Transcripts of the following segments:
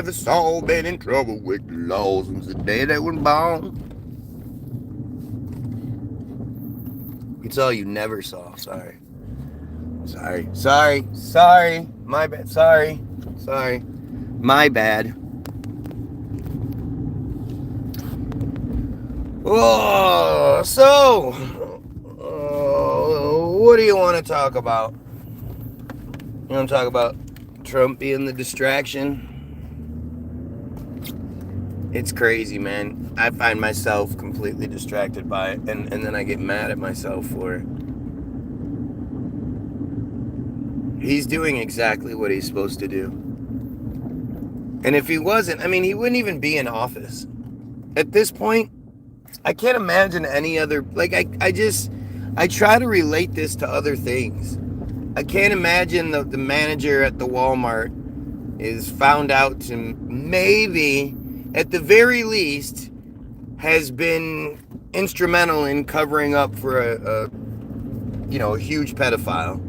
never saw, been in trouble with the law since the day they were born. It's all you never saw. Sorry. My bad. Sorry. My bad. Oh, so, what do you want to talk about? You want to talk about Trump being the distraction? It's crazy, man. I find myself completely distracted by it, and then I get mad at myself for it. He's doing exactly what he's supposed to do. And if he wasn't, I mean, he wouldn't even be in office. At this point, I can't imagine any other, like, I try to relate this to other things. I can't imagine the manager at the Walmart is found out to maybe, at the very least, has been instrumental in covering up for a huge pedophile.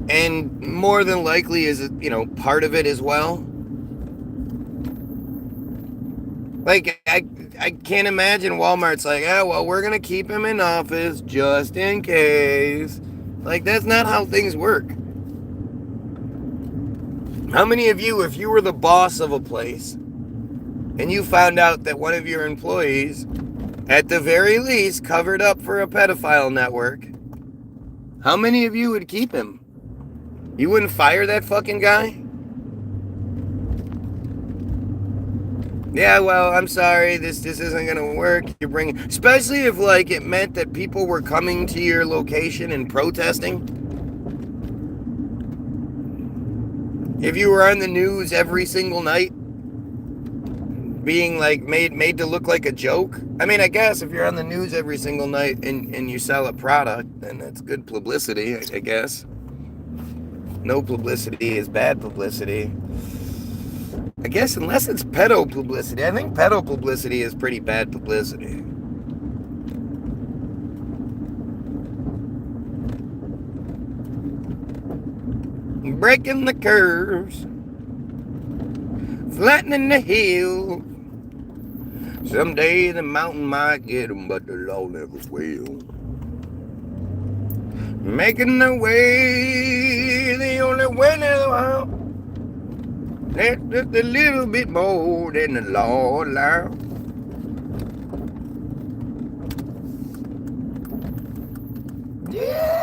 And more than likely is, part of it as well. Like, I can't imagine Walmart's like, we're going to keep him in office just in case. Like, that's not how things work. How many of you, if you were the boss of a place and you found out that one of your employees, at the very least, covered up for a pedophile network, how many of you would keep him? You wouldn't fire that fucking guy? Yeah, well, I'm sorry, this isn't gonna work. You're bringing, especially if, like, it meant that people were coming to your location and protesting. If you were on the news every single night, being, like, made to look like a joke. I mean, I guess if you're on the news every single night and you sell a product, then that's good publicity, I guess. No publicity is bad publicity. I guess unless it's pedo publicity. I think pedo publicity is pretty bad publicity. Breaking the curves, flattening the hill. Someday the mountain might get them, but the law never will. Making the way, the only way in the world. That's just a little bit more than the law allows. Yeah.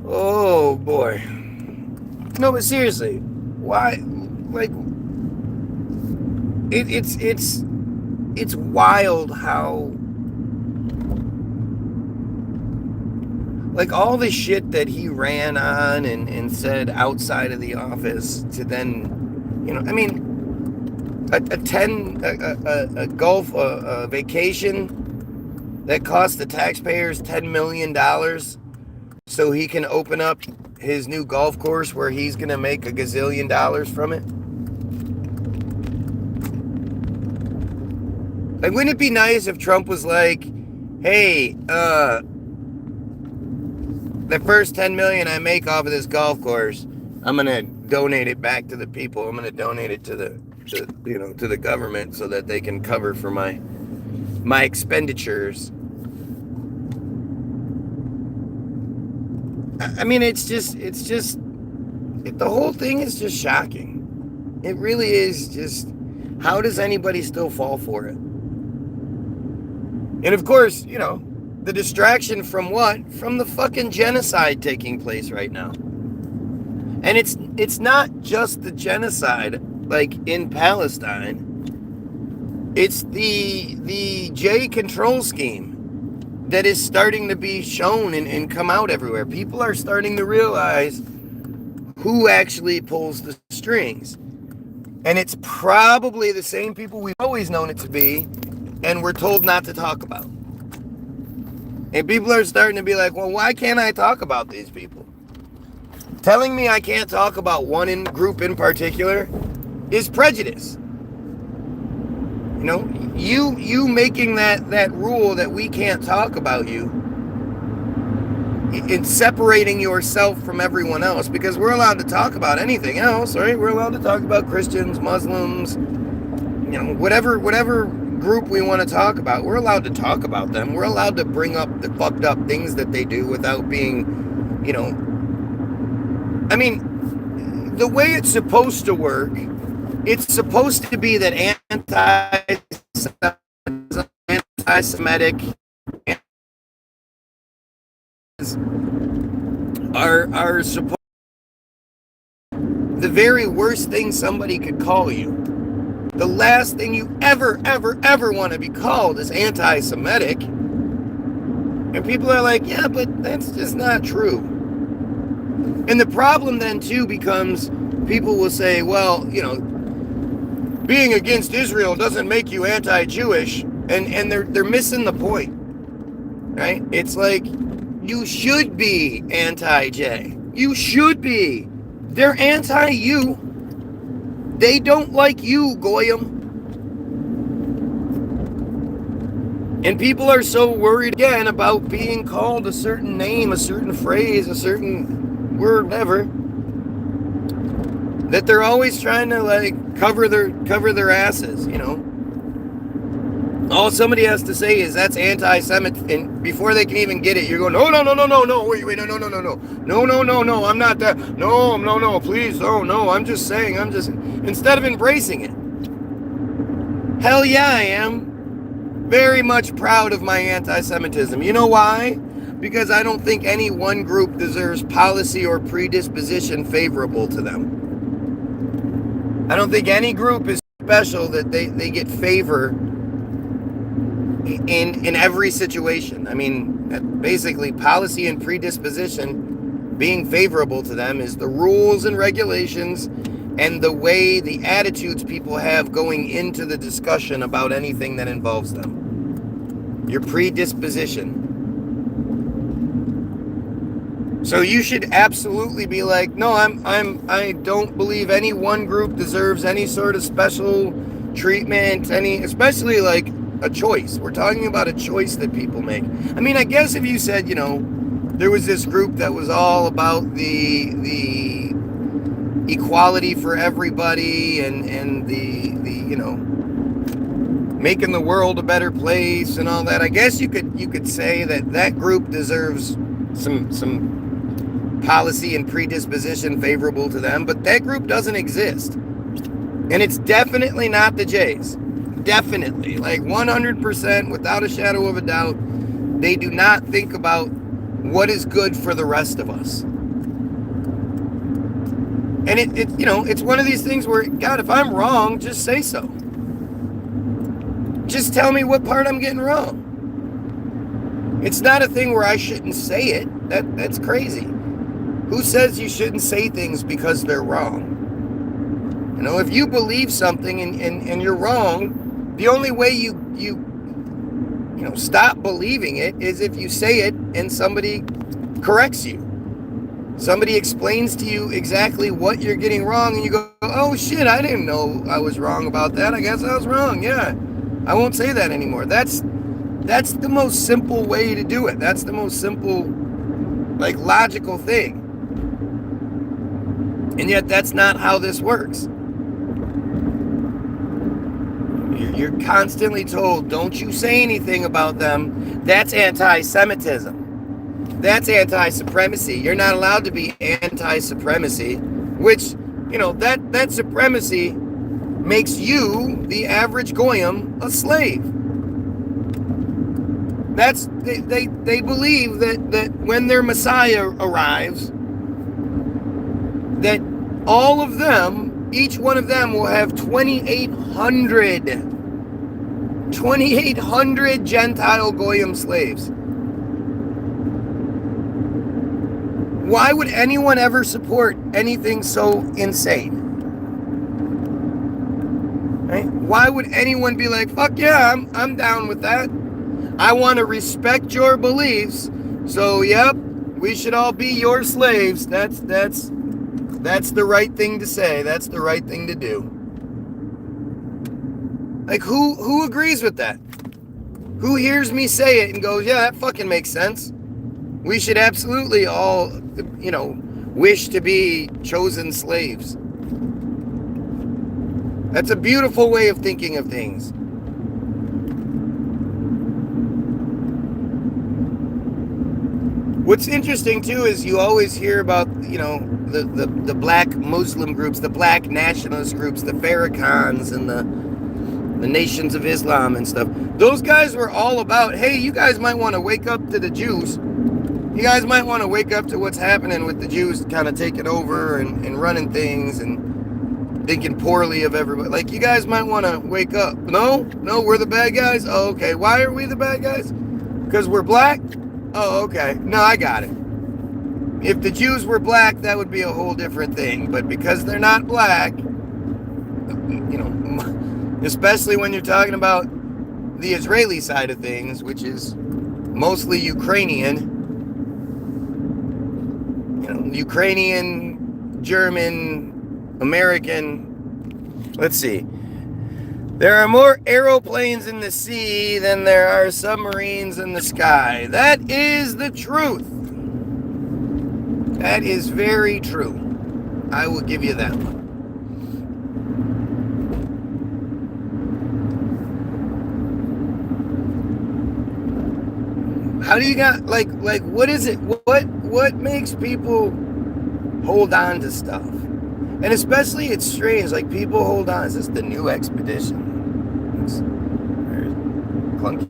Oh boy. No, but seriously, why? Like, it's wild how, like, all the shit that he ran on and said outside of the office to then, I mean, a golf vacation that cost the taxpayers $10 million so he can open up his new golf course where he's going to make $1 gazillion from it. Like, wouldn't it be nice if Trump was like, hey, the first $10 million I make off of this golf course, I'm going to donate it back to the people. I'm going to donate it to the government so that they can cover for my expenditures. I mean, the whole thing is just shocking. It really is just, how does anybody still fall for it? And of course, the distraction from what? From the fucking genocide taking place right now. And it's not just the genocide, like, in Palestine. It's the J control scheme that is starting to be shown and come out everywhere. People are starting to realize who actually pulls the strings. And it's probably the same people we've always known it to be, and we're told not to talk about. And people are starting to be like, well, why can't I talk about these people? Telling me I can't talk about one group in particular is prejudice. You making that rule that we can't talk about you in separating yourself from everyone else, because we're allowed to talk about anything else, right? We're allowed to talk about Christians, Muslims, whatever group we want to talk about. We're allowed to talk about them. We're allowed to bring up the fucked up things that they do without being, I mean, the way it's supposed to work, it's supposed to be that anti-Semitic are supposed the very worst thing somebody could call you. The last thing you ever want to be called is anti-Semitic. And people are like, yeah, but that's just not true. And the problem then too becomes, people will say, well, being against Israel doesn't make you anti-Jewish, and they're missing the point, right? It's like, you should be anti-J. You should be. They're anti-you. They don't like you, Goyim. And people are so worried again about being called a certain name, a certain phrase, a certain word, whatever, that they're always trying to cover their asses, All somebody has to say is that's anti-Semitic, and before they can even get it, you're going, no, wait, no, I'm not that, no, please, no, I'm just saying, instead of embracing it. Hell yeah, I am very much proud of my anti-Semitism. You know why? Because I don't think any one group deserves policy or predisposition favorable to them. I don't think any group is special that they get favor in every situation. I mean, basically, policy and predisposition being favorable to them is the rules and regulations and the way, the attitudes people have going into the discussion about anything that involves them. Your predisposition. So you should absolutely be like, no, I don't believe any one group deserves any sort of special treatment, especially like a choice. We're talking about a choice that people make. I mean, I guess if you said, there was this group that was all about the equality for everybody and the making the world a better place and all that, I guess you could say that group deserves some policy and predisposition favorable to them, but that group doesn't exist. And it's definitely not the Jays. Definitely, like 100%, without a shadow of a doubt, they do not think about what is good for the rest of us. And it's one of these things where, God, if I'm wrong, just say so. Just tell me what part I'm getting wrong. It's not a thing where I shouldn't say it. That's crazy. Who says you shouldn't say things because they're wrong? If you believe something and you're wrong, the only way you stop believing it is if you say it and somebody corrects you. Somebody explains to you exactly what you're getting wrong, and you go, oh shit, I didn't know I was wrong about that. I guess I was wrong. Yeah, I won't say that anymore. That's the most simple way to do it. That's the most simple, logical thing. And yet that's not how this works. You're constantly told, don't you say anything about them. That's anti-Semitism. That's anti-supremacy. You're not allowed to be anti-supremacy, which, that supremacy makes you, the average Goyim, a slave. They believe that when their Messiah arrives, that all of them, each one of them will have 2,800 Gentile Goyim slaves. Why would anyone ever support anything so insane? Right? Why would anyone be like, fuck yeah, I'm down with that. I want to respect your beliefs. So, yep, we should all be your slaves. That's the right thing to say. That's the right thing to do. Who agrees with that? Who hears me say it and goes, yeah, that fucking makes sense? We should absolutely all, wish to be chosen slaves. That's a beautiful way of thinking of things. What's interesting too is you always hear about, the black Muslim groups, the black nationalist groups, the Farrakhan's and the Nations of Islam and stuff. Those guys were all about, hey, you guys might want to wake up to the Jews. You guys might want to wake up to what's happening with the Jews kind of taking over and running things and thinking poorly of everybody. Like, you guys might want to wake up. No, we're the bad guys? Oh, okay. Why are we the bad guys? Because we're black? Oh, okay. No, I got it. If the Jews were black, that would be a whole different thing. But because they're not black, especially when you're talking about the Israeli side of things, which is mostly Ukrainian, German, American. Let's see. There are more aeroplanes in the sea than there are submarines in the sky. That is the truth. That is very true. I will give you that one. How do you got, like, what is it? What makes people hold on to stuff? And especially, it's strange, like, people hold on. Is this the new expedition? It's very clunky.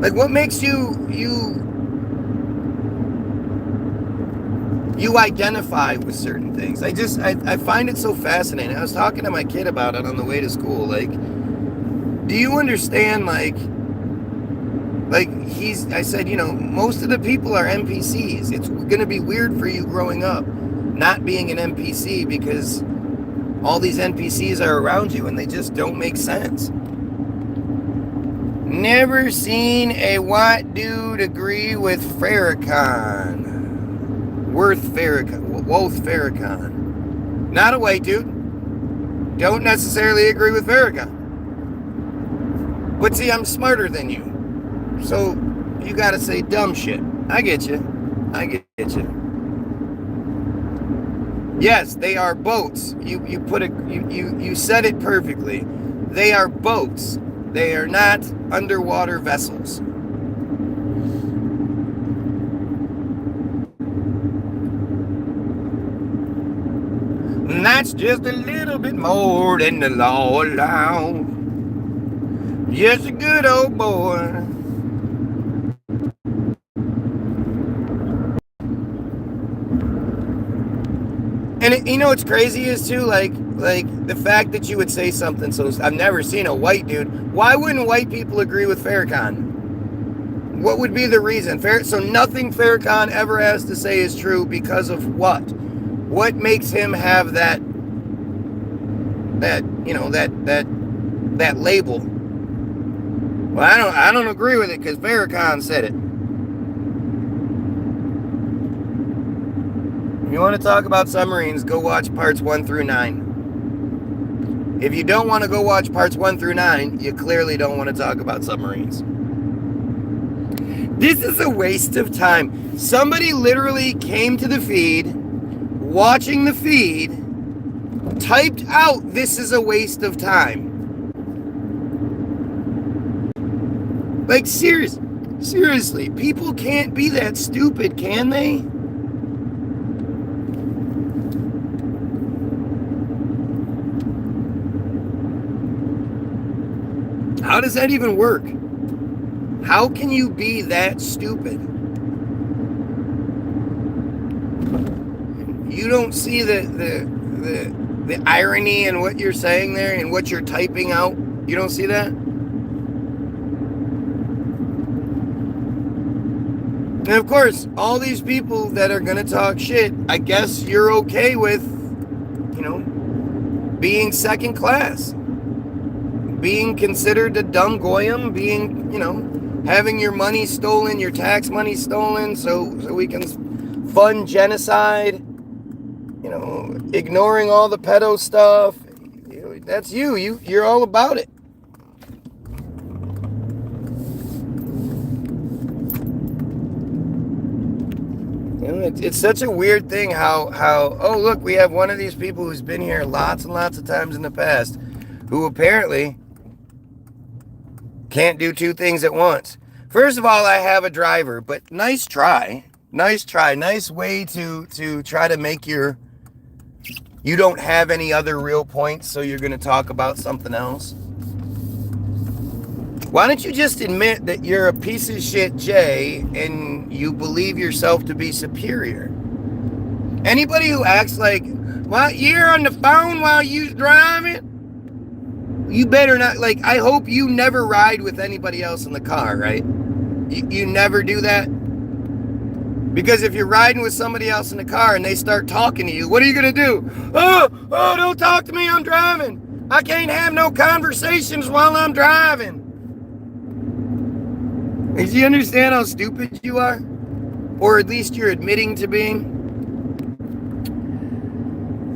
Like, what makes you identify with certain things? I find it so fascinating. I was talking to my kid about it on the way to school. Like, do you understand, I said, most of the people are NPCs. It's going to be weird for you growing up not being an NPC because all these NPCs are around you and they just don't make sense. Never seen a white dude agree with Farrakhan. Wolf Farrakhan. Not a white dude. Don't necessarily agree with Farrakhan. But see, I'm smarter than you. So you gotta say dumb shit. I get you. Yes, they are boats. You said it perfectly. They are boats. They are not underwater vessels. And that's just a little bit more than the law allows. Just a good old boy. And what's crazy is too, like the fact that you would say something. So I've never seen a white dude. Why wouldn't white people agree with Farrakhan? What would be the reason? So nothing Farrakhan ever has to say is true because of what? What makes him have that label? Well, I don't agree with it because Farrakhan said it. If you want to talk about submarines, go watch parts 1 through 9. If you don't want to go watch parts 1 through 9, you clearly don't want to talk about submarines. This is a waste of time. Somebody literally came to the feed, watching the feed, typed out, "This is a waste of time." Like, seriously, people can't be that stupid, can they? How does that even work? How can you be that stupid? You don't see the irony in what you're saying there and what you're typing out? You don't see that? And of course, all these people that are going to talk shit, I guess you're okay with, being second class. Being considered a dumb goyim, having your money stolen, your tax money stolen, so we can fund genocide, ignoring all the pedo stuff. That's you're all about it. It's such a weird thing how, oh, look, we have one of these people who's been here lots and lots of times in the past who apparently can't do two things at once. First of all, I have a driver, but nice try. Nice try. Nice way to try to make you don't have any other real points, so you're going to talk about something else. Why don't you just admit that you're a piece of shit, Jay, and you believe yourself to be superior? Anybody who acts like, well, you're on the phone while you're driving, you better not, like, I hope you never ride with anybody else in the car, right? You never do that? Because if you're riding with somebody else in the car and they start talking to you, what are you going to do? Oh, don't talk to me, I'm driving. I can't have no conversations while I'm driving. Do you understand how stupid you are? Or at least you're admitting to being?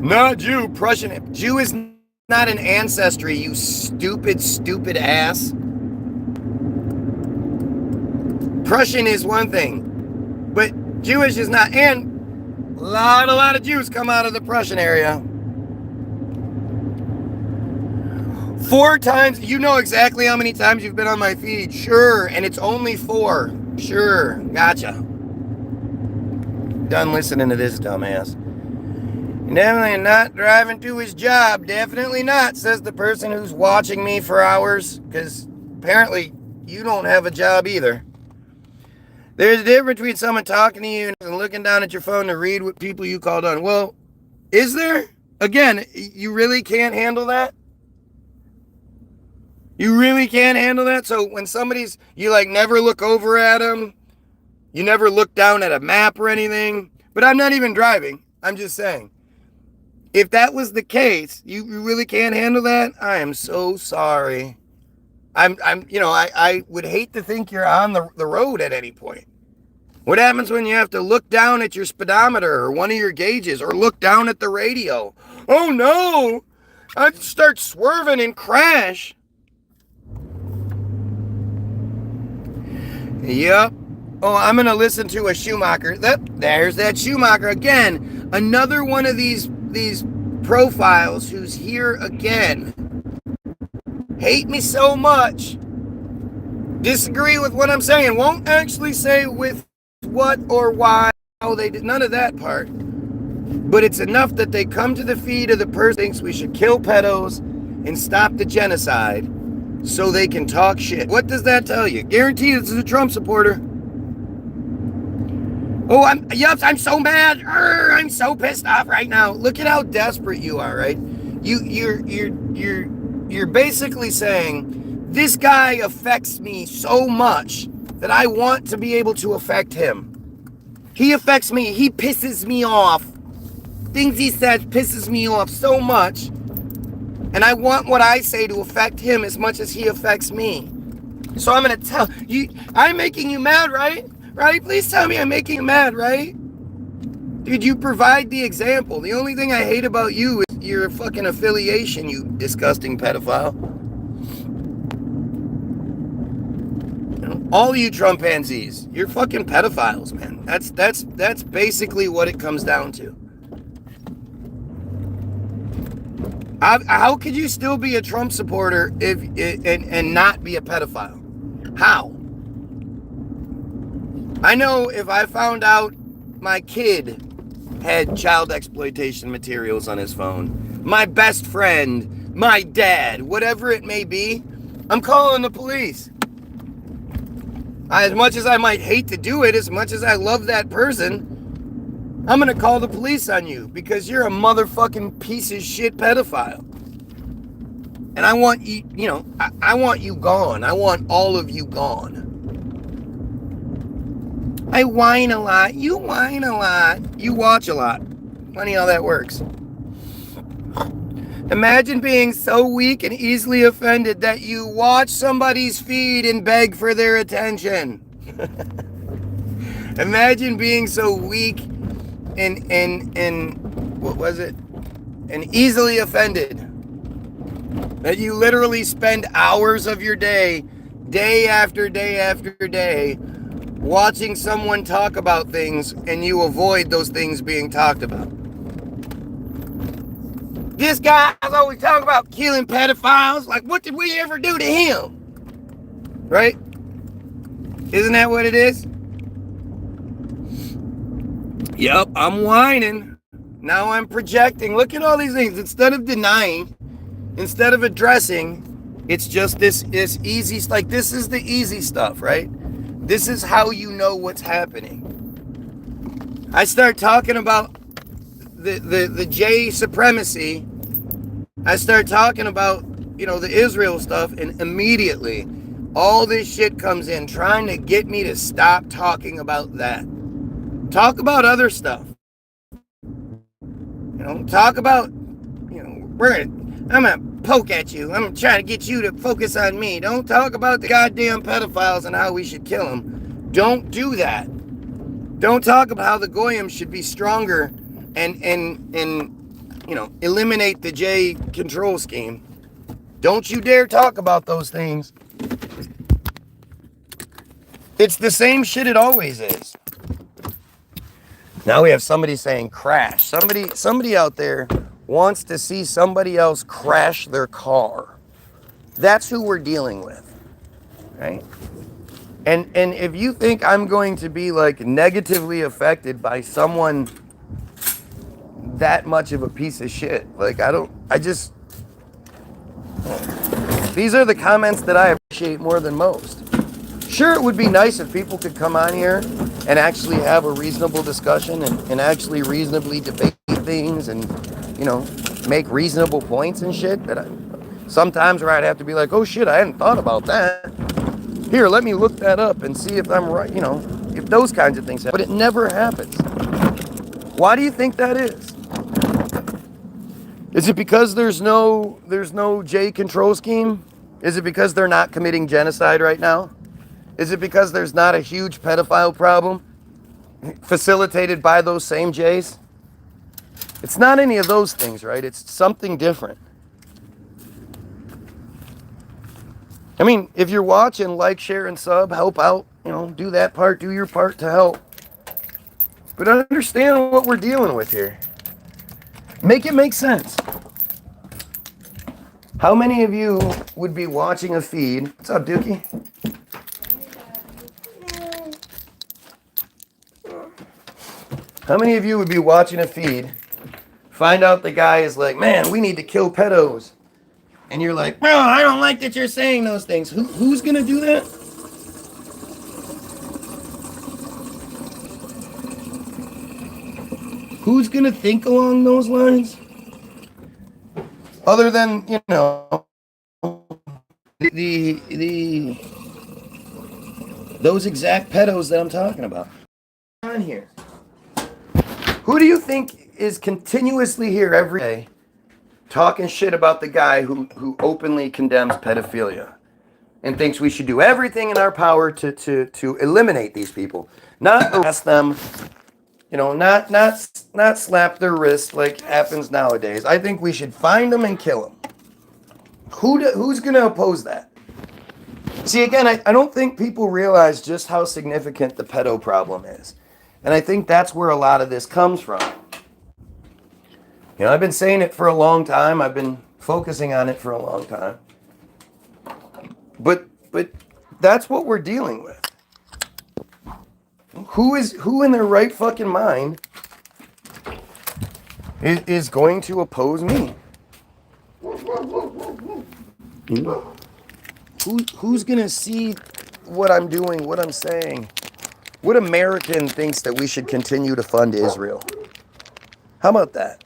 Not Jew, Prussian. Jew is not an ancestry, you stupid, stupid ass. Prussian is one thing, but Jewish is not. And a lot of Jews come out of the Prussian area. 4 times, you know exactly how many times you've been on my feed. Sure, and it's only 4. Sure, gotcha. Done listening to this dumbass. Definitely not driving to his job. Definitely not, says the person who's watching me for hours, because apparently you don't have a job either. There's a difference between someone talking to you and looking down at your phone to read what people you called on. Well, is there? Again, you really can't handle that? You really can't handle that? So when somebody's, you like never look over at them, you never look down at a map or anything, but I'm not even driving. I'm just saying. If that was the case, you really can't handle that? I am so sorry. I would hate to think you're on the road at any point. What happens when you have to look down at your speedometer or one of your gauges or look down at the radio? Oh no! I'd start swerving and crash. Yep. Oh, I'm going to listen to a Schumacher. There's that Schumacher again. Another one of these profiles who's here again. Hate me so much. Disagree with what I'm saying. Won't actually say with what or why. Oh, they did none of that part. But it's enough that they come to the feed of the person who thinks we should kill pedos and stop the genocide so they can talk shit. What does that tell you? Guaranteed this is a Trump supporter. Oh, I'm so mad. I'm so pissed off right now. Look at how desperate you are, right? You're basically saying this guy affects me so much that I want to be able to affect him. He affects me. He pisses me off. Things he says pisses me off so much. And I want what I say to affect him as much as he affects me. So I'm going to tell you, I'm making you mad, right? Right? Please tell me I'm making you mad, right? Dude, you provide the example. The only thing I hate about you is your fucking affiliation, you disgusting pedophile. You know, all you Trumpanzees, you're fucking pedophiles, man. That's basically what it comes down to. How could you still be a Trump supporter and not be a pedophile? How? I know if I found out my kid had child exploitation materials on his phone, my best friend, my dad, whatever it may be, I'm calling the police. As much as I might hate to do it, as much as I love that person, I'm going to call the police on you because you're a motherfucking piece of shit pedophile. And I want you, I want you gone. I want all of you gone. I whine a lot. You whine a lot. You watch a lot. Funny how that works. Imagine being so weak and easily offended that you watch somebody's feed and beg for their attention. Imagine being so weak and what was it? And easily offended that you literally spend hours of your day after day after day, watching someone talk about things and you avoid those things being talked about. This guy's always talking about killing pedophiles. Like, what did we ever do to him? Right? Isn't that what it is? Yep, I'm whining. Now I'm projecting. Look at all these things. Instead of denying, instead of addressing, it's just this easy, like this is the easy stuff, right? This is how you know what's happening. I start talking about the J supremacy. I start talking about, the Israel stuff, and immediately all this shit comes in trying to get me to stop talking about that. Talk about other stuff. Talk about, I'm gonna poke at you. I'm trying to get you to focus on me. Don't talk about the goddamn pedophiles and how we should kill them. Don't do that. Don't talk about how the Goyim should be stronger and eliminate the J control scheme. Don't you dare talk about those things. It's the same shit it always is. Now we have somebody saying crash. Somebody out there wants to see somebody else crash their car. That's who we're dealing with, right? And if you think I'm going to be like negatively affected by someone that much of a piece of shit, like these are the comments that I appreciate more than most. Sure, it would be nice if people could come on here and actually have a reasonable discussion and actually reasonably debate things and, make reasonable points and shit. But sometimes where I'd have to be like, oh shit, I hadn't thought about that. Here, let me look that up and see if I'm right, if those kinds of things happen. But it never happens. Why do you think that is? Is it because there's no J control scheme? Is it because they're not committing genocide right now? Is it because there's not a huge pedophile problem facilitated by those same J's? It's not any of those things, right? It's something different. I mean, if you're watching, like, share, and sub, help out, do that part, do your part to help. But understand what we're dealing with here. Make it make sense. How many of you would be watching a feed? What's up, Dookie? How many of you would be watching a feed, find out the guy is like, man, we need to kill pedos. And you're like, bro, I don't like that you're saying those things. Who's going to do that? Who's going to think along those lines? Other than, those exact pedos that I'm talking about. On here. Who do you think is continuously here every day talking shit about the guy who openly condemns pedophilia and thinks we should do everything in our power to eliminate these people, not arrest them, not slap their wrist like happens nowadays. I think we should find them and kill them. Who's going to oppose that? See, again, I don't think people realize just how significant the pedo problem is. And I think that's where a lot of this comes from. I've been saying it for a long time. I've been focusing on it for a long time. But that's what we're dealing with. Who in their right fucking mind is going to oppose me? Who's going to see what I'm doing, what I'm saying? What American thinks that we should continue to fund Israel? How about that?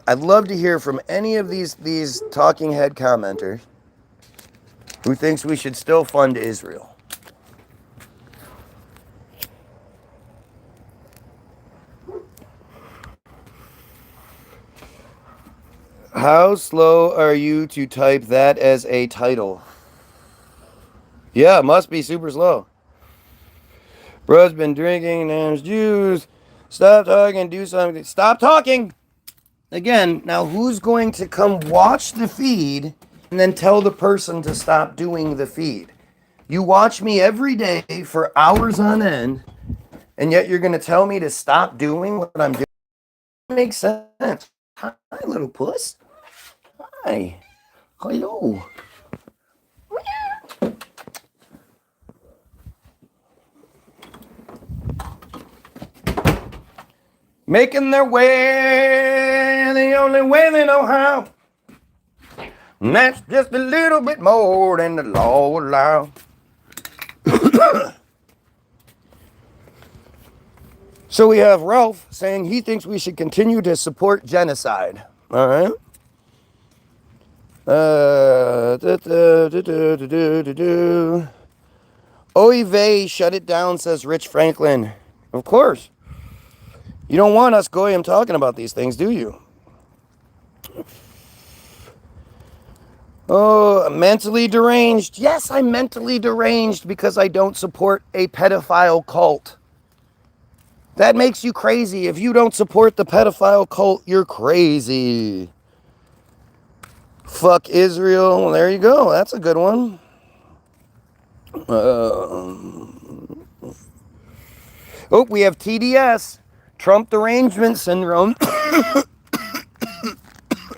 I'd love to hear from any of these talking head commenters who thinks we should still fund Israel. How slow are you to type that as a title? Yeah, it must be super slow. Bro's been drinking, name's Jews. Stop talking, do something. Stop talking! Again, now who's going to come watch the feed and then tell the person to stop doing the feed? You watch me every day for hours on end, and yet you're going to tell me to stop doing what I'm doing? It makes sense. Hi, little puss. Hi. Hello. Making their way the only way they know how. And that's just a little bit more than the law will allow. So we have Ralph saying he thinks we should continue to support genocide. All right. Oy vey, shut it down, says Rich Franklin. Of course. You don't want us goyim talking about these things, do you? Oh, mentally deranged. Yes, I'm mentally deranged because I don't support a pedophile cult. That makes you crazy. If you don't support the pedophile cult, you're crazy. Fuck Israel. Well, there you go. That's a good one. Oh, we have TDS. Trump derangement syndrome.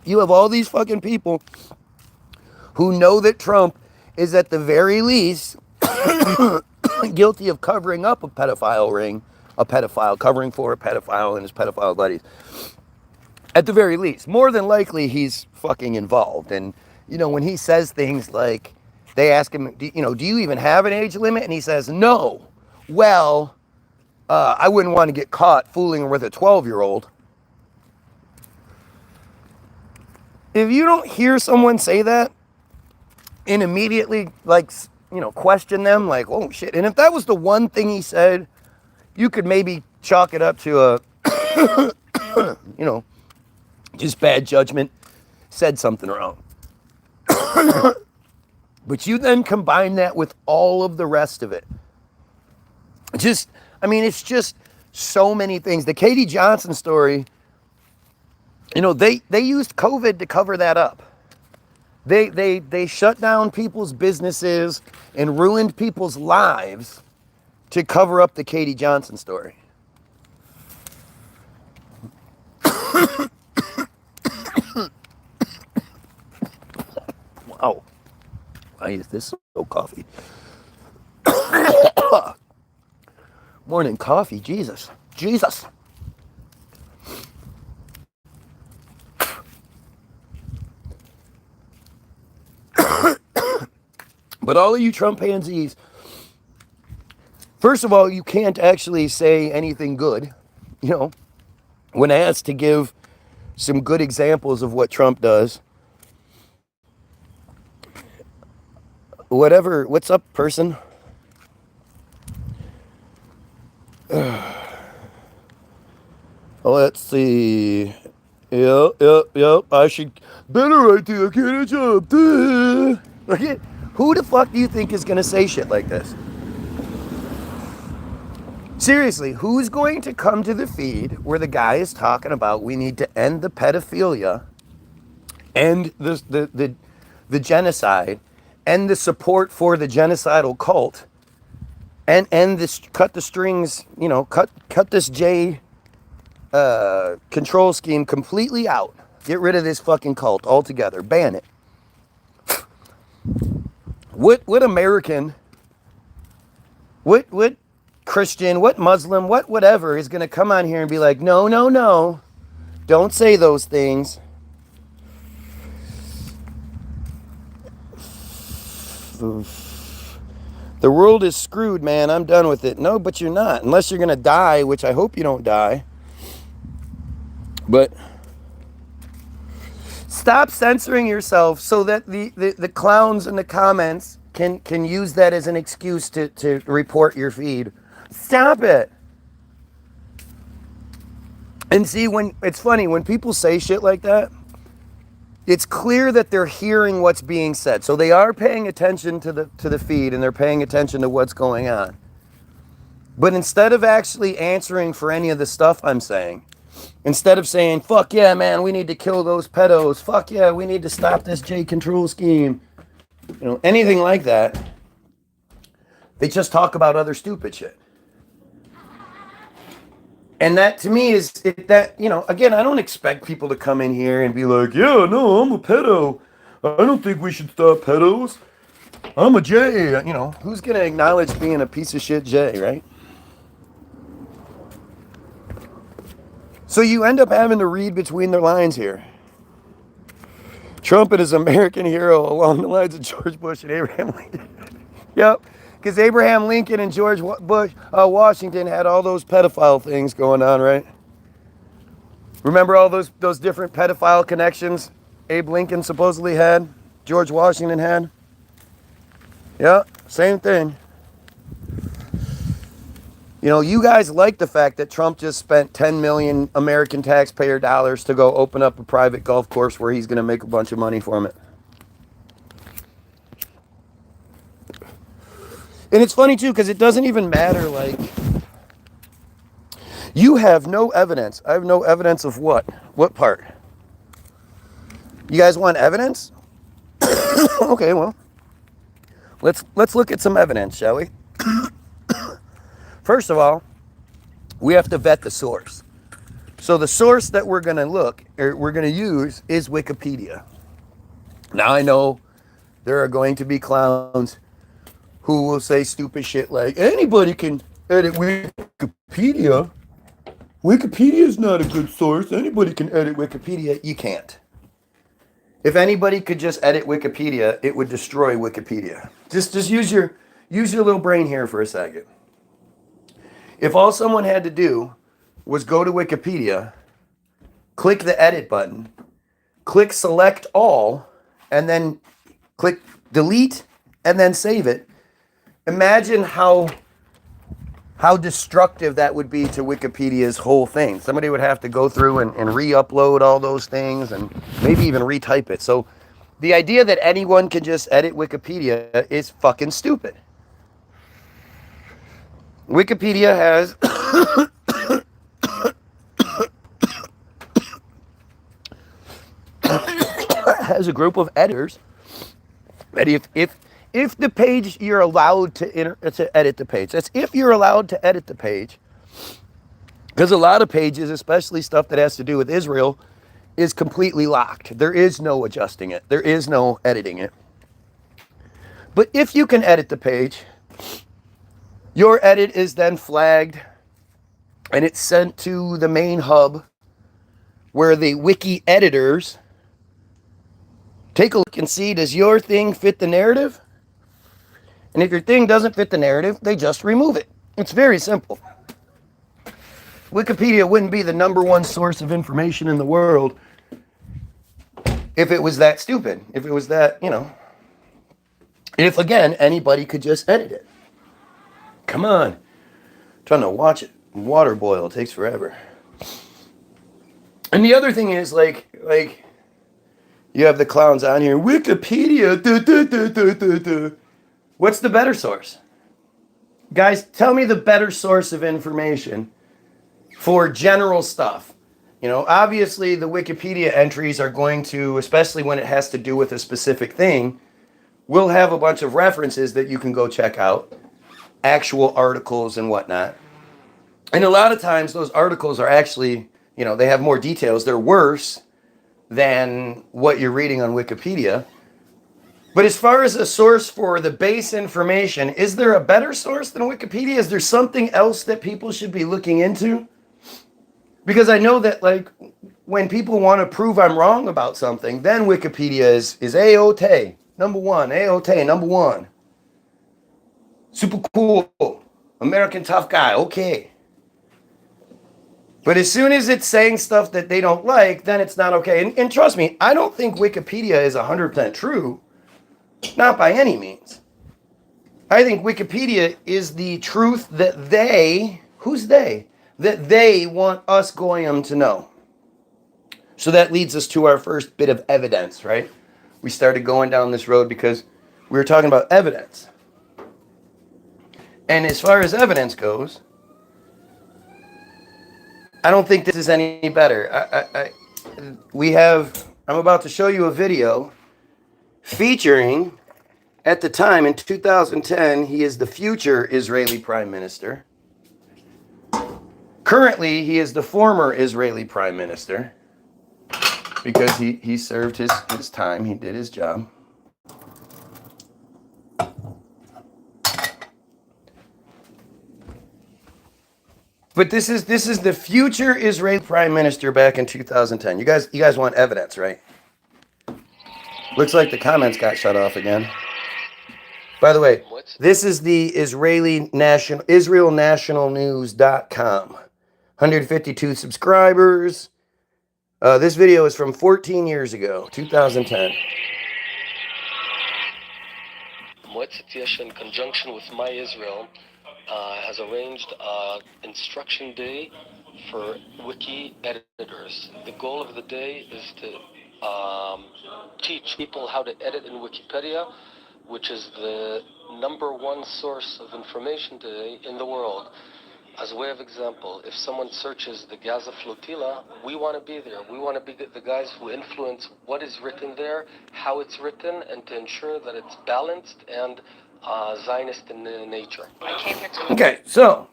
You have all these fucking people who know that Trump is at the very least guilty of covering up a pedophile ring, covering for a pedophile and his pedophile buddies. At the very least. More than likely, he's fucking involved. And, you know, when he says things like, they ask him, do you even have an age limit? And he says, no. Well, I wouldn't want to get caught fooling with a 12-year-old. If you don't hear someone say that and immediately, question them, like, oh, shit. And if that was the one thing he said, you could maybe chalk it up to a, just bad judgment, said something wrong. But you then combine that with all of the rest of it. It's just so many things. The Katie Johnson story, they used COVID to cover that up. They shut down people's businesses and ruined people's lives to cover up the Katie Johnson story. Wow. Why is this so coffee? Morning coffee, Jesus. But all of you Trump pansies, first of all, you can't actually say anything good. When asked to give some good examples of what Trump does, what's up, person? Let's see. Yep. I should better right there. Get a job. Okay. Who the fuck do you think is gonna say shit like this? Seriously, who's going to come to the feed where the guy is talking about we need to end the pedophilia, end the genocide, end the support for the genocidal cult, and end this, cut the strings, cut this J control scheme completely out. Get rid of this fucking cult altogether. Ban it. What American, what Christian, what Muslim, what whatever is going to come on here and be like, no, don't say those things. The world is screwed, man. I'm done with it. No, but you're not. Unless you're going to die, which I hope you don't die. But stop censoring yourself so that the clowns in the comments can use that as an excuse to report your feed. Stop it. And see, when it's funny, when people say shit like that, it's clear that they're hearing what's being said. So they are paying attention to the feed and they're paying attention to what's going on. But instead of actually answering for any of the stuff I'm saying, instead of saying, fuck yeah, man, we need to kill those pedos. Fuck yeah, we need to stop this J control scheme. Anything like that. They just talk about other stupid shit. And that to me is that, you know, again, I don't expect people to come in here and be like, yeah, no, I'm a pedo. I don't think we should stop pedos. I'm a J. You know, who's going to acknowledge being a piece of shit J, right? So you end up having to read between the lines here. Trump and his American hero along the lines of George Bush and Abraham Lincoln. Yep. Because Abraham Lincoln and George Washington had all those pedophile things going on, right? Remember all those different pedophile connections Abe Lincoln supposedly had, George Washington had? Yeah, same thing. You know, you guys like the fact that Trump just spent 10 million American taxpayer dollars to go open up a private golf course where he's going to make a bunch of money from it. And it's funny, too, because it doesn't even matter, like, you have no evidence. I have no evidence of what? What part? You guys want evidence? Okay, well, let's look at some evidence, shall we? First of all, we have to vet the source. So the source that we're going to use is Wikipedia. Now, I know there are going to be clowns who will say stupid shit like, anybody can edit Wikipedia. Wikipedia is not a good source. Anybody can edit Wikipedia. You can't. If anybody could just edit Wikipedia, it would destroy Wikipedia. Just use your little brain here for a second. If all someone had to do was go to Wikipedia, click the edit button, click select all, and then click delete, and then save it, imagine how destructive that would be to Wikipedia's whole thing. Somebody would have to go through and re-upload all those things and maybe even retype it. So the idea that anyone can just edit Wikipedia is fucking stupid. Wikipedia has a group of editors that if the page you're allowed to edit the page. That's if you're allowed to edit the page. Because a lot of pages, especially stuff that has to do with Israel, is completely locked. There is no adjusting it. There is no editing it. But if you can edit the page, your edit is then flagged and it's sent to the main hub where the wiki editors take a look and see, does your thing fit the narrative? And if your thing doesn't fit the narrative, they just remove it. It's very simple. Wikipedia wouldn't be the number one source of information in the world if it was that stupid. If it was that, you know, if, again, anybody could just edit it. Come on. I'm trying to watch it. Water boil. It takes forever. And the other thing is, like you have the clowns on here. Wikipedia. What's the better source? Guys, tell me the better source of information for general stuff. You know, obviously the Wikipedia entries are going to, especially when it has to do with a specific thing, we'll have a bunch of references that you can go check out, actual articles and whatnot. And a lot of times those articles are actually, you know, they have more details. They're worse than what you're reading on Wikipedia. But as far as a source for the base information, is there a better source than Wikipedia? Is there something else that people should be looking into? Because I know that, like, when people want to prove I'm wrong about something, then Wikipedia is A-OK, number one, A-OK, number one. Super cool, American tough guy, okay. But as soon as it's saying stuff that they don't like, then it's not okay. And trust me, I don't think Wikipedia is 100% true. Not by any means. I think Wikipedia is the truth that they, who's they? That they want us goyim to know. So that leads us to our first bit of evidence, right? We started going down this road because we were talking about evidence. And as far as evidence goes, I don't think this is any better. I'm about to show you a video featuring At the time, in 2010, he is the future Israeli prime minister. Currently, he is the former Israeli prime minister because he served his time. He did his job. But this is the future Israeli prime minister back in 2010. You guys want evidence, right? Looks like the comments got shut off again. By the way, this is the israelnationalnews.com. 152 subscribers. This video is from 14 years ago, 2010. Moetzet in conjunction with My Israel has arranged instruction day for wiki editors. The goal of the day is to teach people how to edit in Wikipedia, which is the #1 source of information today in the world. As a way of example, if someone searches the Gaza flotilla, we want to be there. We want to be the guys who influence what is written there, how it's written, and to ensure that it's balanced and Zionist in nature. Okay, so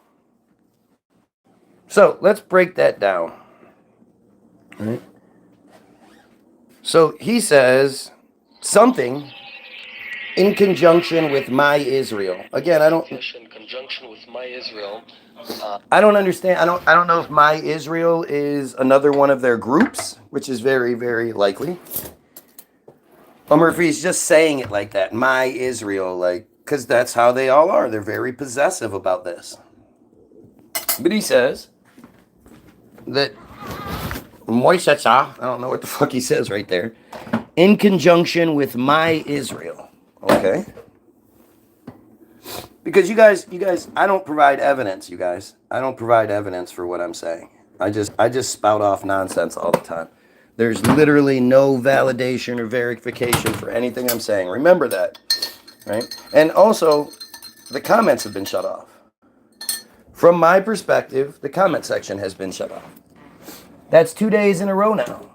let's break that down. All right. So he says something in conjunction with My Israel. Again, I don't. In conjunction with My Israel. I don't understand. I don't know if My Israel is another one of their groups, which is very, very likely. Or if he's just saying it like that, My Israel, like, because that's how they all are. They're very possessive about this. But he says that I don't know what the fuck he says right there. In conjunction with My Israel. Okay. Because you guys, I don't provide evidence, you guys. I don't provide evidence for what I'm saying. I just spout off nonsense all the time. There's literally no validation or verification for anything I'm saying. Remember that, right? And also, the comments have been shut off. From my perspective, the comment section has been shut off. That's 2 days in a row now.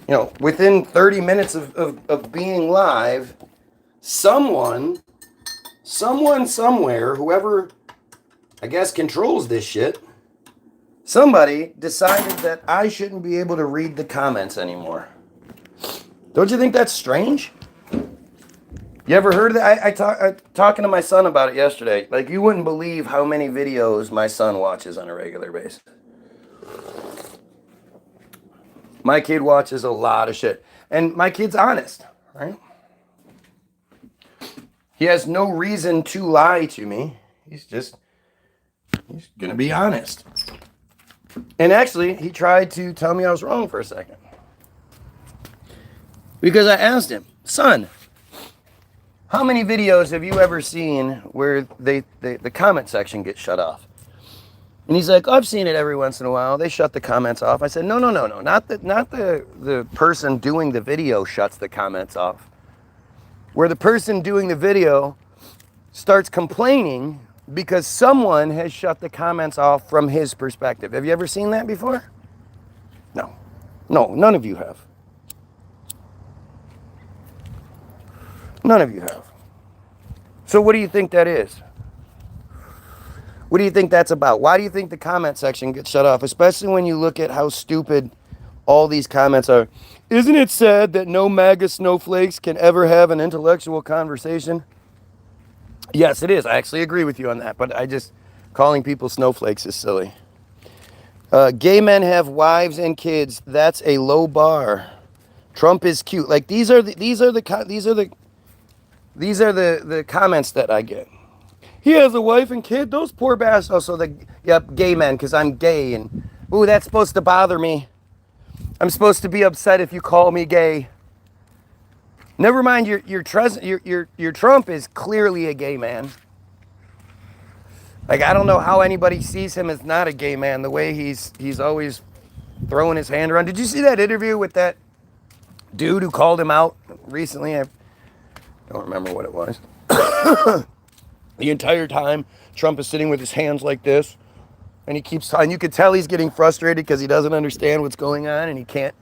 You know, within 30 minutes of being live, someone somewhere, whoever I guess controls this shit, somebody decided that I shouldn't be able to read the comments anymore. Don't you think that's strange? You ever heard of that? I talking to my son about it yesterday. Like, you wouldn't believe how many videos my son watches on a regular basis. My kid watches a lot of shit. And my kid's honest, right? He has no reason to lie to me. He's going to be honest. And actually, he tried to tell me I was wrong for a second. Because I asked him, son, how many videos have you ever seen where the comment section gets shut off? And he's like, I've seen it every once in a while. They shut the comments off. I said, no. Not the person doing the video shuts the comments off. Where the person doing the video starts complaining because someone has shut the comments off from his perspective. Have you ever seen that before? No, none of you have. None of you have. So what do you think that is? What do you think that's about? Why do you think the comment section gets shut off? Especially when you look at how stupid all these comments are. Isn't it sad that no MAGA snowflakes can ever have an intellectual conversation? Yes, it is. I actually agree with you on that. But calling people snowflakes is silly. Gay men have wives and kids. That's a low bar. Trump is cute. Like, these are the comments that I get. He has a wife and kid. Those poor bastards. Oh, so gay men, because I'm gay, and ooh, that's supposed to bother me. I'm supposed to be upset if you call me gay. Never mind, your Trump is clearly a gay man. Like, I don't know how anybody sees him as not a gay man. The way he's always throwing his hand around. Did you see that interview with that dude who called him out recently? I don't remember what it was. The entire time, Trump is sitting with his hands like this, and and you could tell he's getting frustrated because he doesn't understand what's going on, and he can't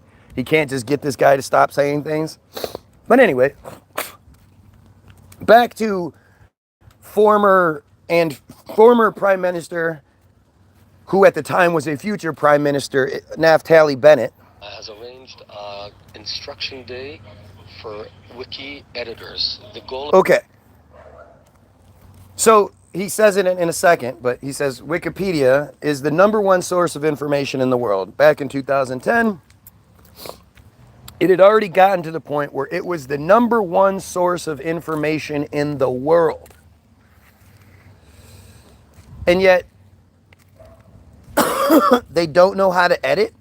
just get this guy to stop saying things. But anyway, back to former Prime Minister, who at the time was a future Prime Minister, Naftali Bennett. Has arranged instruction day for wiki editors. The goal. Okay. So he says it in a second, but he says Wikipedia is the #1 source of information in the world. Back in 2010, it had already gotten to the point where it was the #1 source of information in the world. And yet, they don't know how to edit?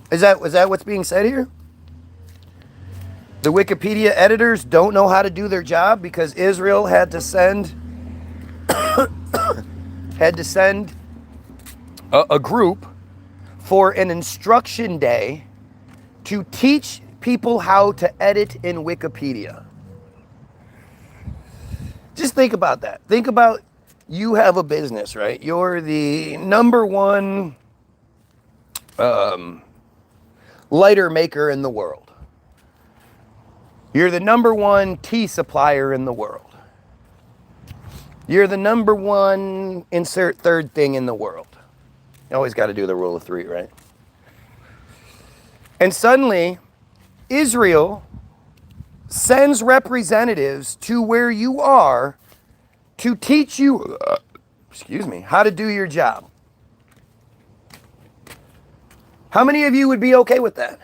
Is that what's being said here? The Wikipedia editors don't know how to do their job because Israel had to send a group for an instruction day to teach people how to edit in Wikipedia. Just think about that. Think about, you have a business, right? You're the #1 lighter maker in the world. You're the #1 tea supplier in the world. You're the #1 insert third thing in the world. You always got to do the rule of 3, right? And suddenly, Israel sends representatives to where you are to teach you, how to do your job. How many of you would be okay with that?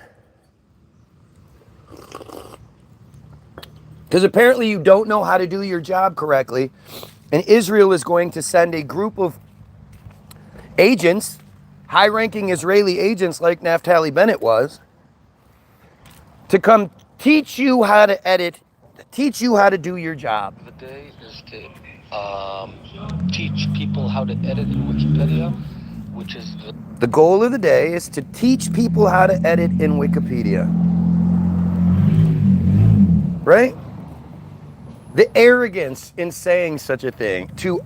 Because apparently you don't know how to do your job correctly, and Israel is going to send a group of agents, high-ranking Israeli agents like Naftali Bennett was, to come teach you how to edit, teach you how to do your job. The day is to teach people how to edit in Wikipedia, which is the goal of the day is to teach people how to edit in Wikipedia. Right? The arrogance in saying such a thing, to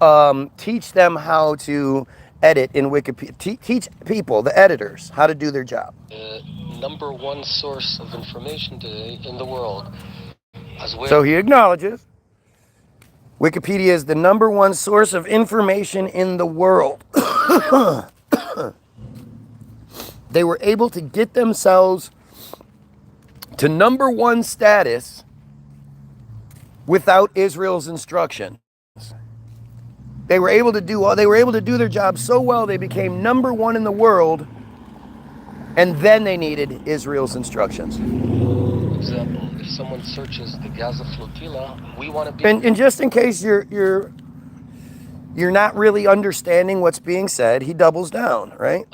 teach them how to edit in Wikipedia, teach people, the editors, how to do their job. #1 source of information today in the world. So he acknowledges Wikipedia is the #1 source of information in the world. They were able to get themselves to #1 status without Israel's instruction. They were able to do their job so well they became #1 in the world, and then they needed Israel's instructions. For example, if someone searches the Gaza flotilla, we want to be. And just in case you're not really understanding what's being said, he doubles down, right?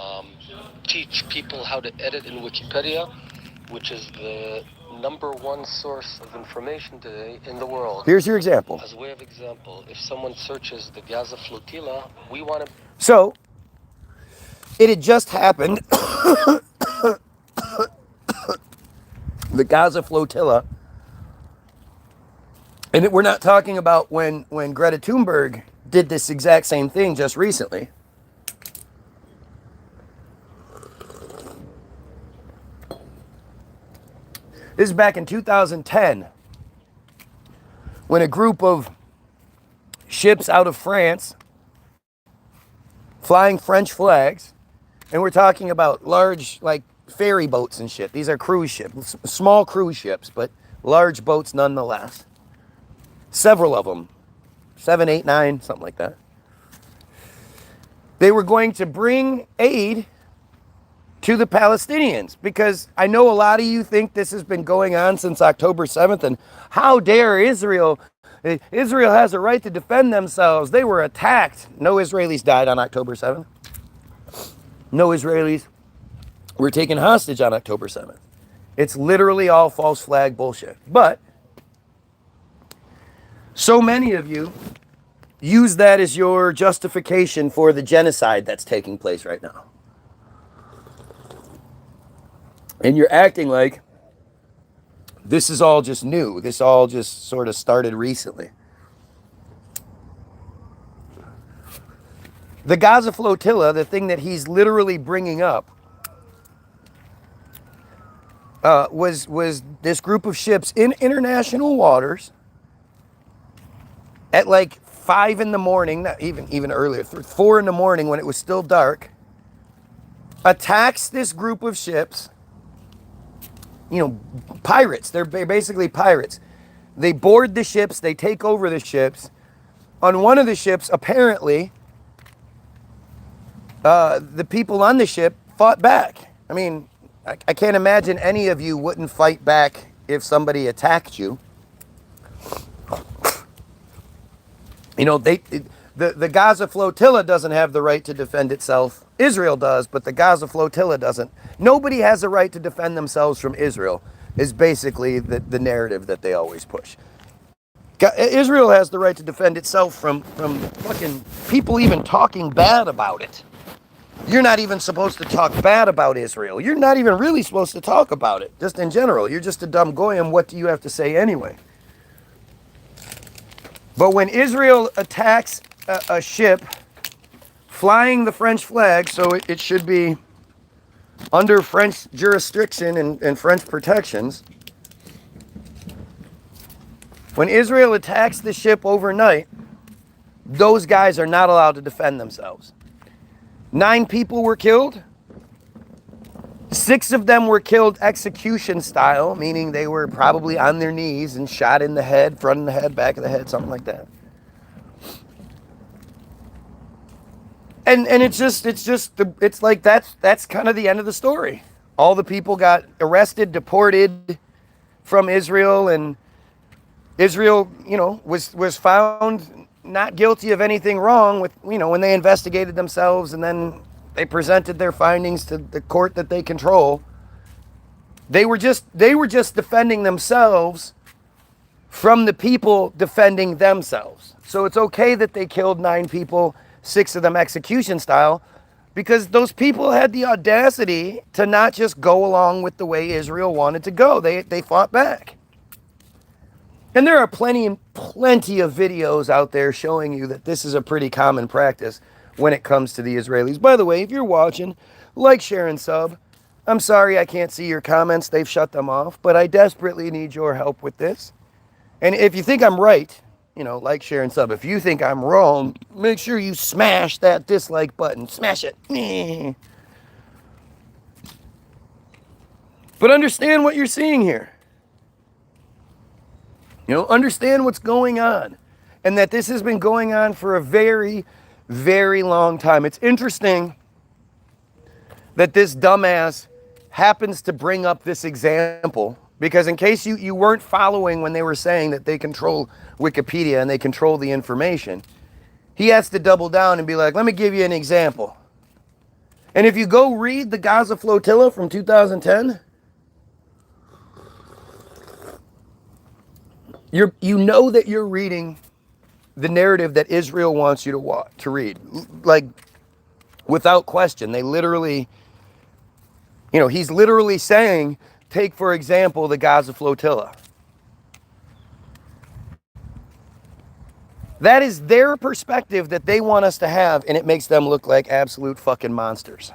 Teach people how to edit in Wikipedia, which is the #1 source of information today in the world. Here's your example. As a way of example, if someone searches the Gaza flotilla, we want to. So, it had just happened. The Gaza flotilla. And we're not talking about when Greta Thunberg did this exact same thing just recently. This is back in 2010, when a group of ships out of France, flying French flags, and we're talking about large, like, ferry boats and shit. These are cruise ships, small cruise ships, but large boats nonetheless. Several of them, 7, 8, 9, something like that. They were going to bring aid to the Palestinians, because I know a lot of you think this has been going on since October 7th, and how dare Israel? Israel has a right to defend themselves. They were attacked. No Israelis died on October 7th. No Israelis were taken hostage on October 7th. It's literally all false flag bullshit. But so many of you use that as your justification for the genocide that's taking place right now. And you're acting like this is all just new. This all just sort of started recently. The Gaza flotilla, the thing that he's literally bringing up, was this group of ships in international waters at like 5 in the morning, not even earlier, 4 in the morning when it was still dark, attacks this group of ships, pirates. They're basically pirates. They board the ships, they take over the ships. On one of the ships, apparently, the people on the ship fought back. I mean, I can't imagine any of you wouldn't fight back if somebody attacked you. The Gaza flotilla doesn't have the right to defend itself. Israel does, but the Gaza flotilla doesn't. Nobody has a right to defend themselves from Israel, is basically the narrative that they always push. Israel has the right to defend itself from fucking people even talking bad about it. You're not even supposed to talk bad about Israel. You're not even really supposed to talk about it, just in general. You're just a dumb goyim. What do you have to say anyway? But when Israel attacks a ship flying the French flag, so it should be under French jurisdiction and French protections, when Israel attacks the ship overnight, those guys are not allowed to defend themselves. 9 people were killed. 6 of them were killed execution style, meaning they were probably on their knees and shot in the head, front of the head, back of the head, something like that. And it's like that's kind of the end of the story. All the people got arrested, deported from Israel, and Israel, was found not guilty of anything wrong with, when they investigated themselves and then they presented their findings to the court that they control. They were just defending themselves from the people defending themselves. So it's okay that they killed 9 people, 6 of them execution style, because those people had the audacity to not just go along with the way Israel wanted to go. They fought back. And there are plenty of videos out there showing you that this is a pretty common practice when it comes to the Israelis. By the way, if you're watching, like, share, and sub. I'm sorry I can't see your comments. They've shut them off, but I desperately need your help with this. And if you think I'm right, like, share, and sub. If you think I'm wrong, make sure you smash that dislike button. Smash it. But understand what you're seeing here. Understand what's going on. And that this has been going on for a very, very long time. It's interesting that this dumbass happens to bring up this example, because in case you weren't following when they were saying that they control Wikipedia and they control the information, he has to double down and be like, let me give you an example. And if you go read the Gaza flotilla from 2010, you know that you're reading the narrative that Israel wants you to read. Like, without question. They literally, he's literally saying, take, for example, the Gaza flotilla. That is their perspective that they want us to have, and it makes them look like absolute fucking monsters.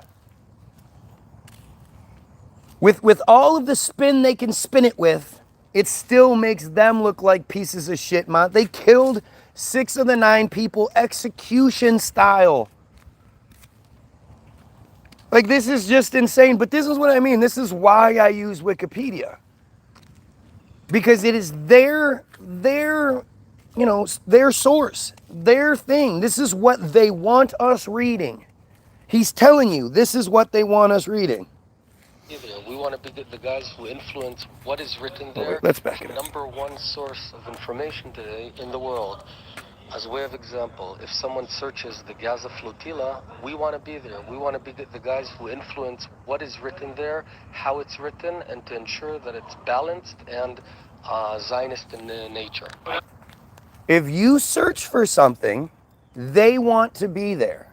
With all of the spin they can spin it with, it still makes them look like pieces of shit. They killed 6 of the 9 people execution style. Like, this is just insane. But this is what I mean. This is why I use Wikipedia. Because it is their source, their thing. This is what they want us reading. He's telling you this is what they want us reading. We want to be the guys who influence what is written there. Let's back it up. Number one source of information today in the world. As a way of example, if someone searches the Gaza flotilla, we want to be there. We want to be the guys who influence what is written there, how it's written, and to ensure that it's balanced and Zionist in nature. If you search for something, they want to be there.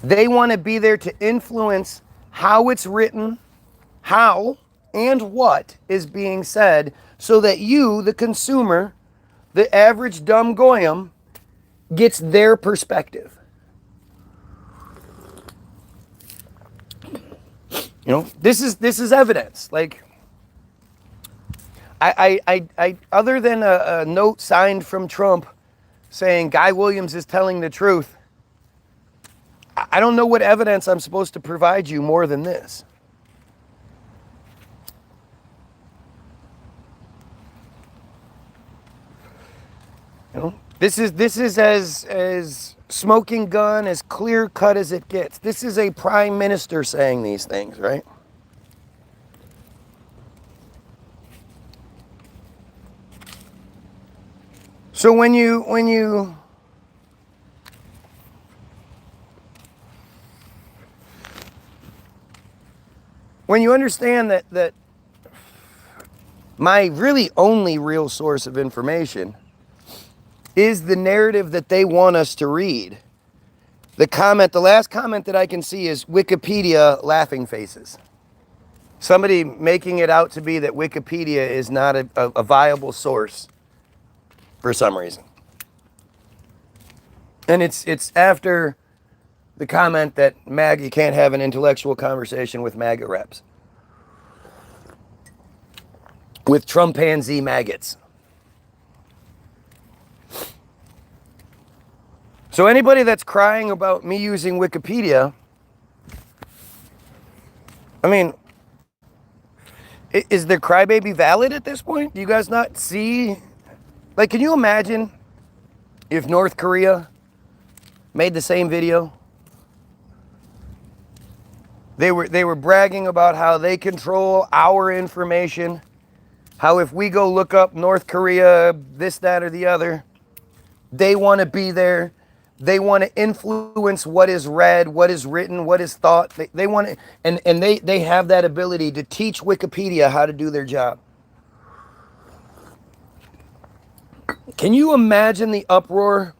They want to be there to influence how it's written, how and what is being said, so that you, the consumer, the average dumb goyim, gets their perspective. You know, this is evidence. Like, I other than a note signed from Trump saying Guy Williams is telling the truth, I don't know what evidence I'm supposed to provide you more than this. You know, this is as smoking gun, as clear cut as it gets. This is a prime minister saying these things, right? So when you understand that my really only real source of information is the narrative that they want us to read. The last comment that I can see is Wikipedia laughing faces. Somebody making it out to be that Wikipedia is not a viable source for some reason. And it's after the comment that you can't have an intellectual conversation with MAGA reps. With Trumpanzee maggots. So anybody that's crying about me using Wikipedia, I mean, is their crybaby valid at this point? Do you guys not see? Like, can you imagine if North Korea made the same video? They were bragging about how they control our information, how if we go look up North Korea, this, that, or the other, they want to be there. They want to influence what is read, what is written, what is thought. They want to, and they have that ability to teach Wikipedia how to do their job. Can you imagine the uproar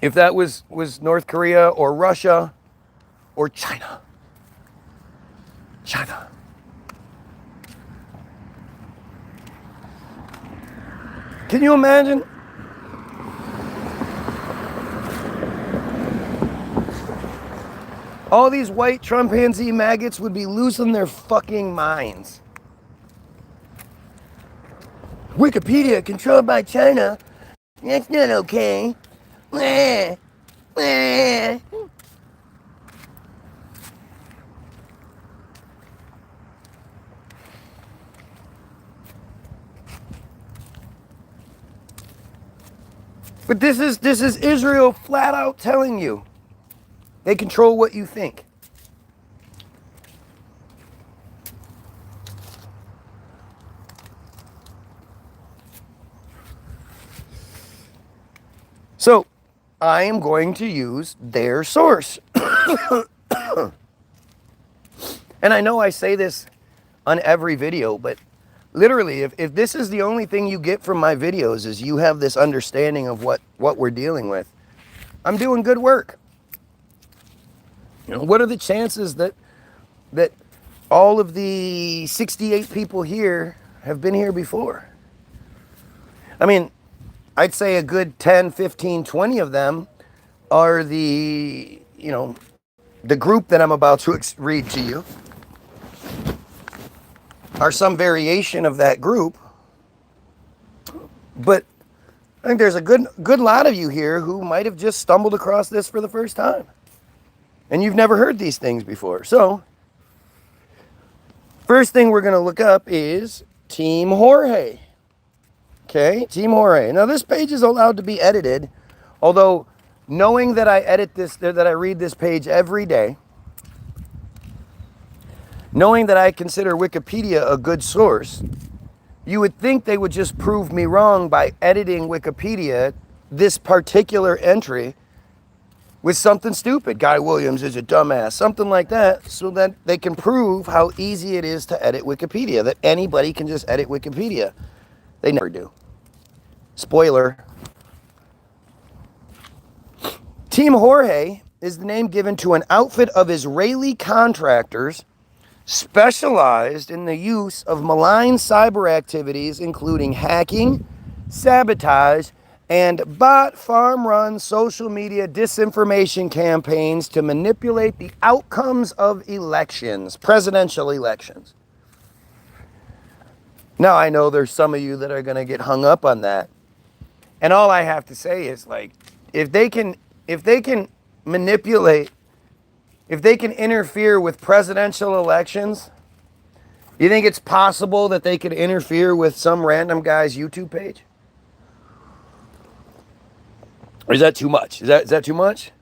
if that was North Korea or Russia or China? China. Can you imagine? All these white Trumpanzee maggots would be losing their fucking minds. Wikipedia controlled by China? That's not okay. But this is Israel flat out telling you. They control what you think. So, I am going to use their source. And I know I say this on every video, but literally, if this is the only thing you get from my videos is you have this understanding of what we're dealing with, I'm doing good work. You know, what are the chances that all of the 68 people here have been here before? I mean, I'd say a good 10, 15, 20 of them are the group that I'm about to read to you are some variation of that group. But I think there's a good lot of you here who might have just stumbled across this for the first time. And you've never heard these things before. So, first thing we're going to look up is Team Jorge. Okay, Team Jorge. Now, this page is allowed to be edited, although knowing that I read this page every day, knowing that I consider Wikipedia a good source, you would think they would just prove me wrong by editing Wikipedia, this particular entry, with something stupid. Guy Williams is a dumbass, something like that, so that they can prove how easy it is to edit Wikipedia, that anybody can just edit Wikipedia. They never do. Spoiler. Team Jorge is the name given to an outfit of Israeli contractors specialized in the use of malign cyber activities, including hacking, sabotage, and bot farm-run social media disinformation campaigns to manipulate the outcomes of elections, presidential elections. Now, I know there's some of you that are going to get hung up on that. And all I have to say is, like, if they can manipulate, if they can interfere with presidential elections, you think it's possible that they could interfere with some random guy's YouTube page? Or is that too much? Is that too much?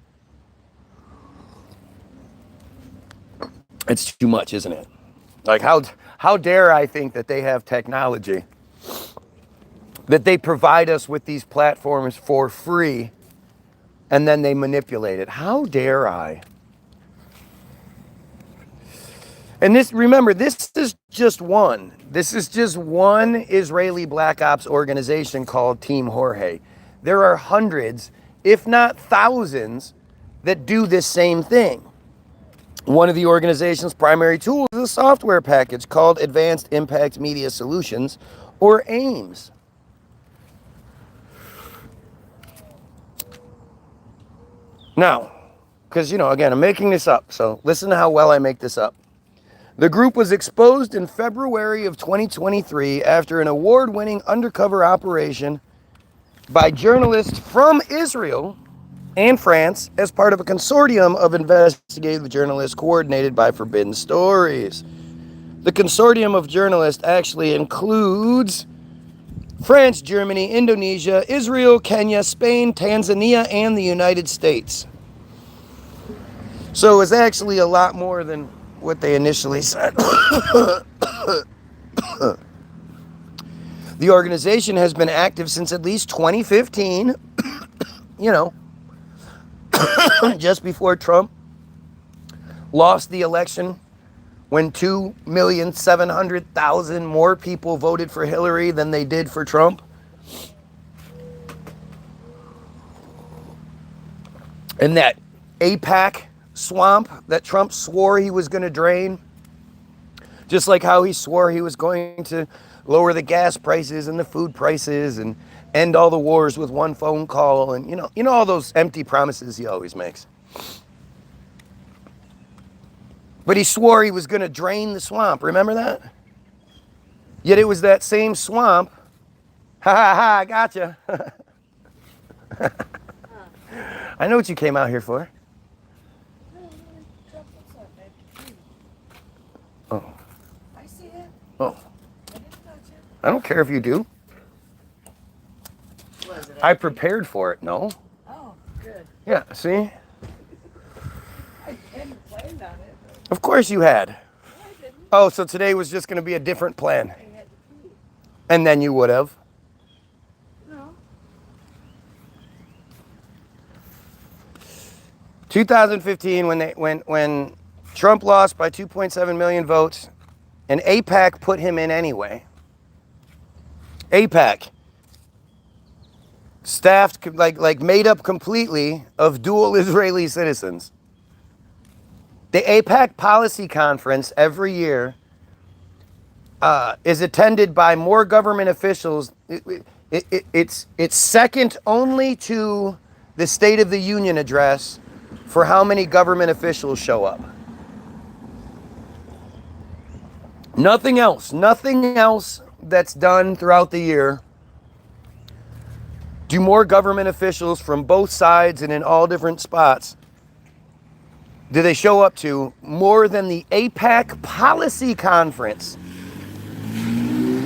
It's too much, isn't it? Like, how dare I think that they have technology, that they provide us with these platforms for free, and then they manipulate it? How dare I? And this, remember, this is just one. This is just one Israeli Black Ops organization called Team Jorge. There are hundreds, if not thousands, that do this same thing. One of the organization's primary tools is a software package called Advanced Impact Media Solutions, or AIMS. Now, because, again, I'm making this up, so listen to how well I make this up. The group was exposed in February of 2023 after an award-winning undercover operation by journalists from Israel and France as part of a consortium of investigative journalists coordinated by Forbidden Stories. The consortium of journalists actually includes France, Germany, Indonesia, Israel, Kenya, Spain, Tanzania, and the United States. So it was actually a lot more than what they initially said. The organization has been active since at least 2015, just before Trump lost the election, when 2,700,000 more people voted for Hillary than they did for Trump. And that AIPAC swamp that Trump swore he was going to drain, just like how he swore he was going to lower the gas prices and the food prices and end all the wars with one phone call, and all those empty promises he always makes. But he swore he was going to drain the swamp. Remember that? Yet it was that same swamp. Ha ha ha, I gotcha. I know what you came out here for. Oh. I see it. Oh. I didn't touch it. I don't care if you do. Was it? I prepared for it, no? Oh, good. Yeah, see? I hadn't planned on it. Of course you had. I didn't. Oh, so today was just going to be a different plan. I had to pee. And then you would have. No. 2015, when Trump lost by 2.7 million votes, and AIPAC put him in anyway. AIPAC, staffed, like made up completely of dual Israeli citizens. The AIPAC policy conference every year is attended by more government officials. It's second only to the State of the Union address for how many government officials show up. Nothing else that's done throughout the year do more government officials from both sides and in all different spots do they show up to more than the AIPAC policy conference,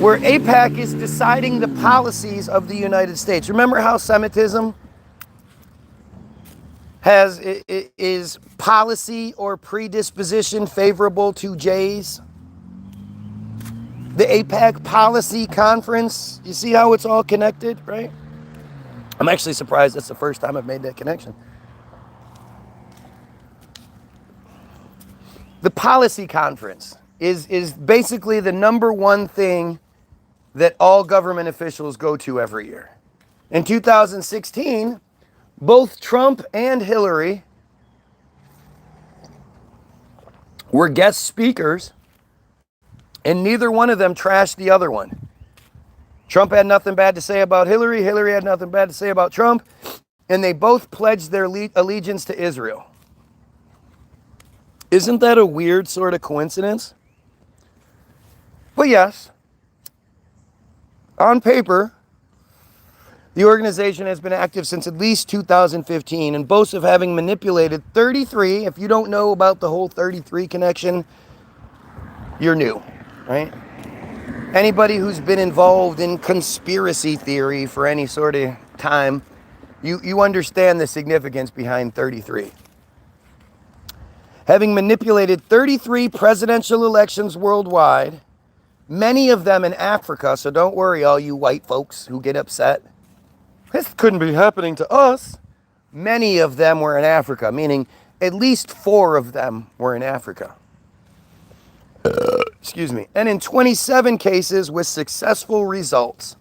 where AIPAC is deciding the policies of the United States. Remember how Semitism is policy or predisposition favorable to Jays? The AIPAC policy conference, you see how it's all connected, right? I'm actually surprised that's the first time I've made that connection. The policy conference is basically the number one thing that all government officials go to every year. In 2016, both Trump and Hillary were guest speakers, and neither one of them trashed the other one. Trump had nothing bad to say about Hillary. Hillary had nothing bad to say about Trump. And they both pledged their allegiance to Israel. Isn't that a weird sort of coincidence? But yes, on paper, the organization has been active since at least 2015 and boasts of having manipulated 33. If you don't know about the whole 33 connection, you're new, right? Anybody who's been involved in conspiracy theory for any sort of time, you understand the significance behind 33. Having manipulated 33 presidential elections worldwide, many of them in Africa, so don't worry all you white folks who get upset. This couldn't be happening to us. Many of them were in Africa, meaning at least 4 of them were in Africa. Excuse me. And in 27 cases with successful results.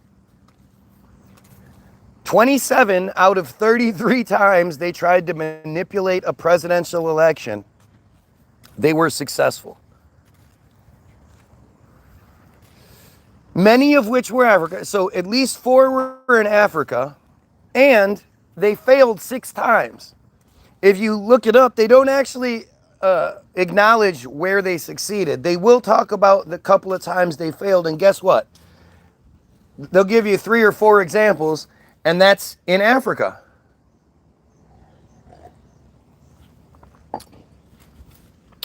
27 out of 33 times they tried to manipulate a presidential election, they were successful. Many of which were Africa. So at least 4 were in Africa, and they failed 6 times. If you look it up, they don't actually acknowledge where they succeeded. They will talk about the couple of times they failed, and guess what? They'll give you 3 or 4 examples, and that's in Africa.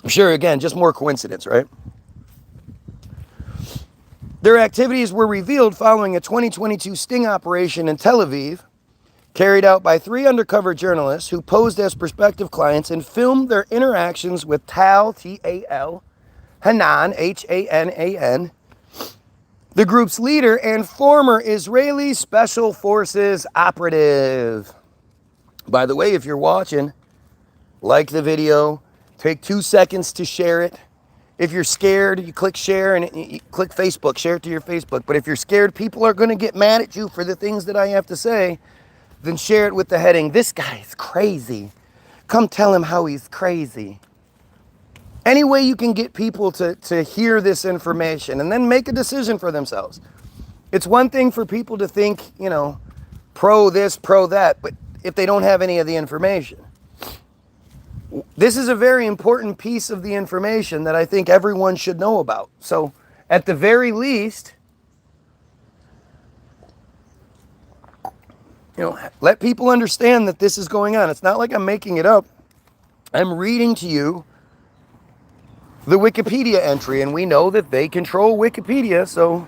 Sure, again, just more coincidence, right? Their activities were revealed following a 2022 sting operation in Tel Aviv, carried out by 3 undercover journalists who posed as prospective clients and filmed their interactions with Tal, T-A-L, Hanan, H-A-N-A-N, the group's leader and former Israeli Special Forces operative. By the way, if you're watching, like the video, take 2 seconds to share it. If you're scared, you click share and you click Facebook, share it to your Facebook. But if you're scared people are going to get mad at you for the things that I have to say, then share it with the heading, "This guy is crazy. Come tell him how he's crazy." Any way you can get people to hear this information and then make a decision for themselves. It's one thing for people to think, pro this, pro that, but if they don't have any of the information. This is a very important piece of the information that I think everyone should know about. So at the very least, let people understand that this is going on. It's not like I'm making it up. I'm reading to you the Wikipedia entry, and we know that they control Wikipedia, so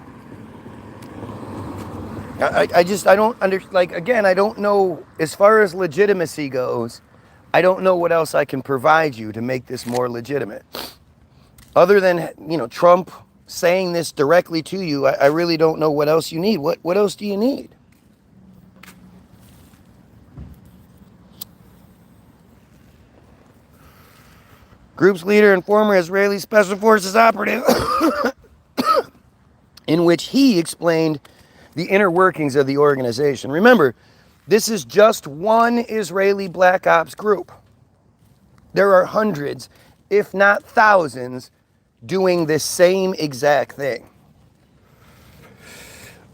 I don't know, as far as legitimacy goes, I don't know what else I can provide you to make this more legitimate. Other than, Trump saying this directly to you, I really don't know what else you need. What else do you need? Group's leader and former Israeli Special Forces operative, in which he explained the inner workings of the organization. Remember, this is just one Israeli Black Ops group. There are hundreds, if not thousands, doing this same exact thing.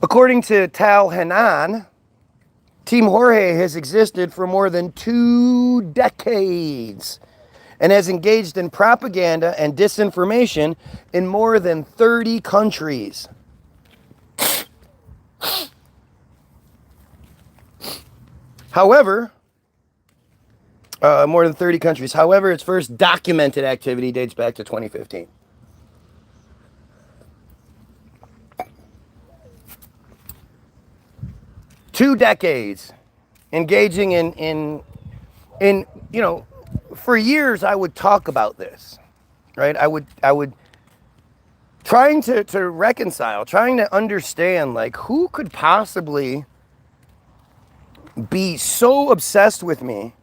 According to Tal Hanan, Team Jorge has existed for more than 2 decades and has engaged in propaganda and disinformation in more than 30 countries. However, more than 30 countries. However, its first documented activity dates back to 2015. Two decades engaging in for years I would talk about this, right? I would trying to reconcile, trying to understand, like, who could possibly be so obsessed with me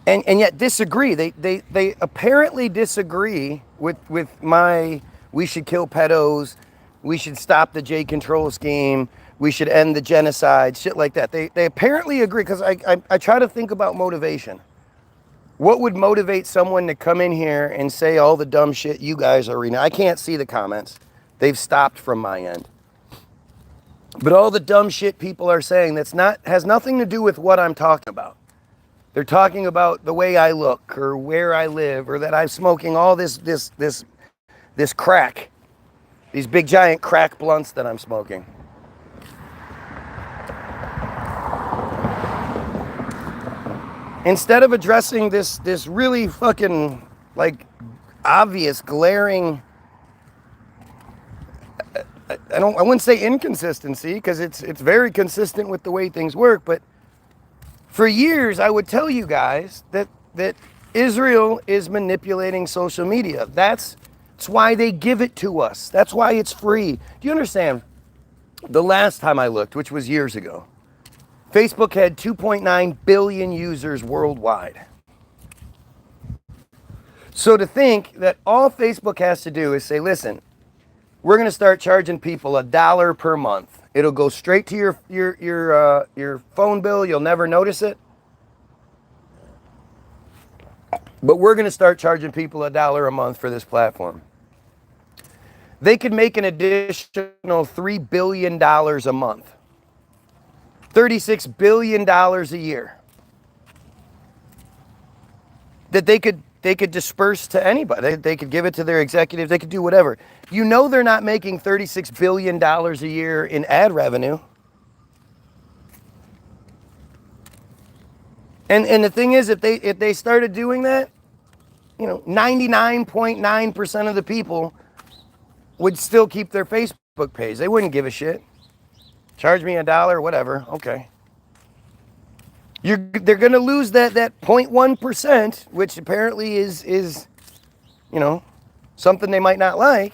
and yet disagree. They apparently disagree with my, we should kill pedos, we should stop the J control scheme, we should end the genocide, shit like that. They apparently agree, because I try to think about motivation. What would motivate someone to come in here and say all the dumb shit you guys are reading? I can't see the comments. They've stopped from my end. But all the dumb shit people are saying has nothing to do with what I'm talking about. They're talking about the way I look or where I live or that I'm smoking all this crack. These big giant crack blunts that I'm smoking. Instead of addressing this really fucking like obvious glaring, I wouldn't say inconsistency, because it's very consistent with the way things work, but for years I would tell you guys that Israel is manipulating social media. That's why they give it to us. That's why it's free. Do you understand? The last time I looked, which was years ago, Facebook had 2.9 billion users worldwide. So to think that all Facebook has to do is say, listen, we're going to start charging people $1 per month. It'll go straight to your phone bill. You'll never notice it. But we're going to start charging people $1 a month for this platform. They could make an additional $3 billion a month. $36 billion a year. That they could disperse to anybody. They could give it to their executives. They could do whatever. You know they're not making $36 billion a year in ad revenue. And the thing is, if they started doing that, 99.9% of the people would still keep their Facebook page. They wouldn't give a shit. Charge me $1, whatever. Okay. They're going to lose that 0.1%, which apparently is something they might not like.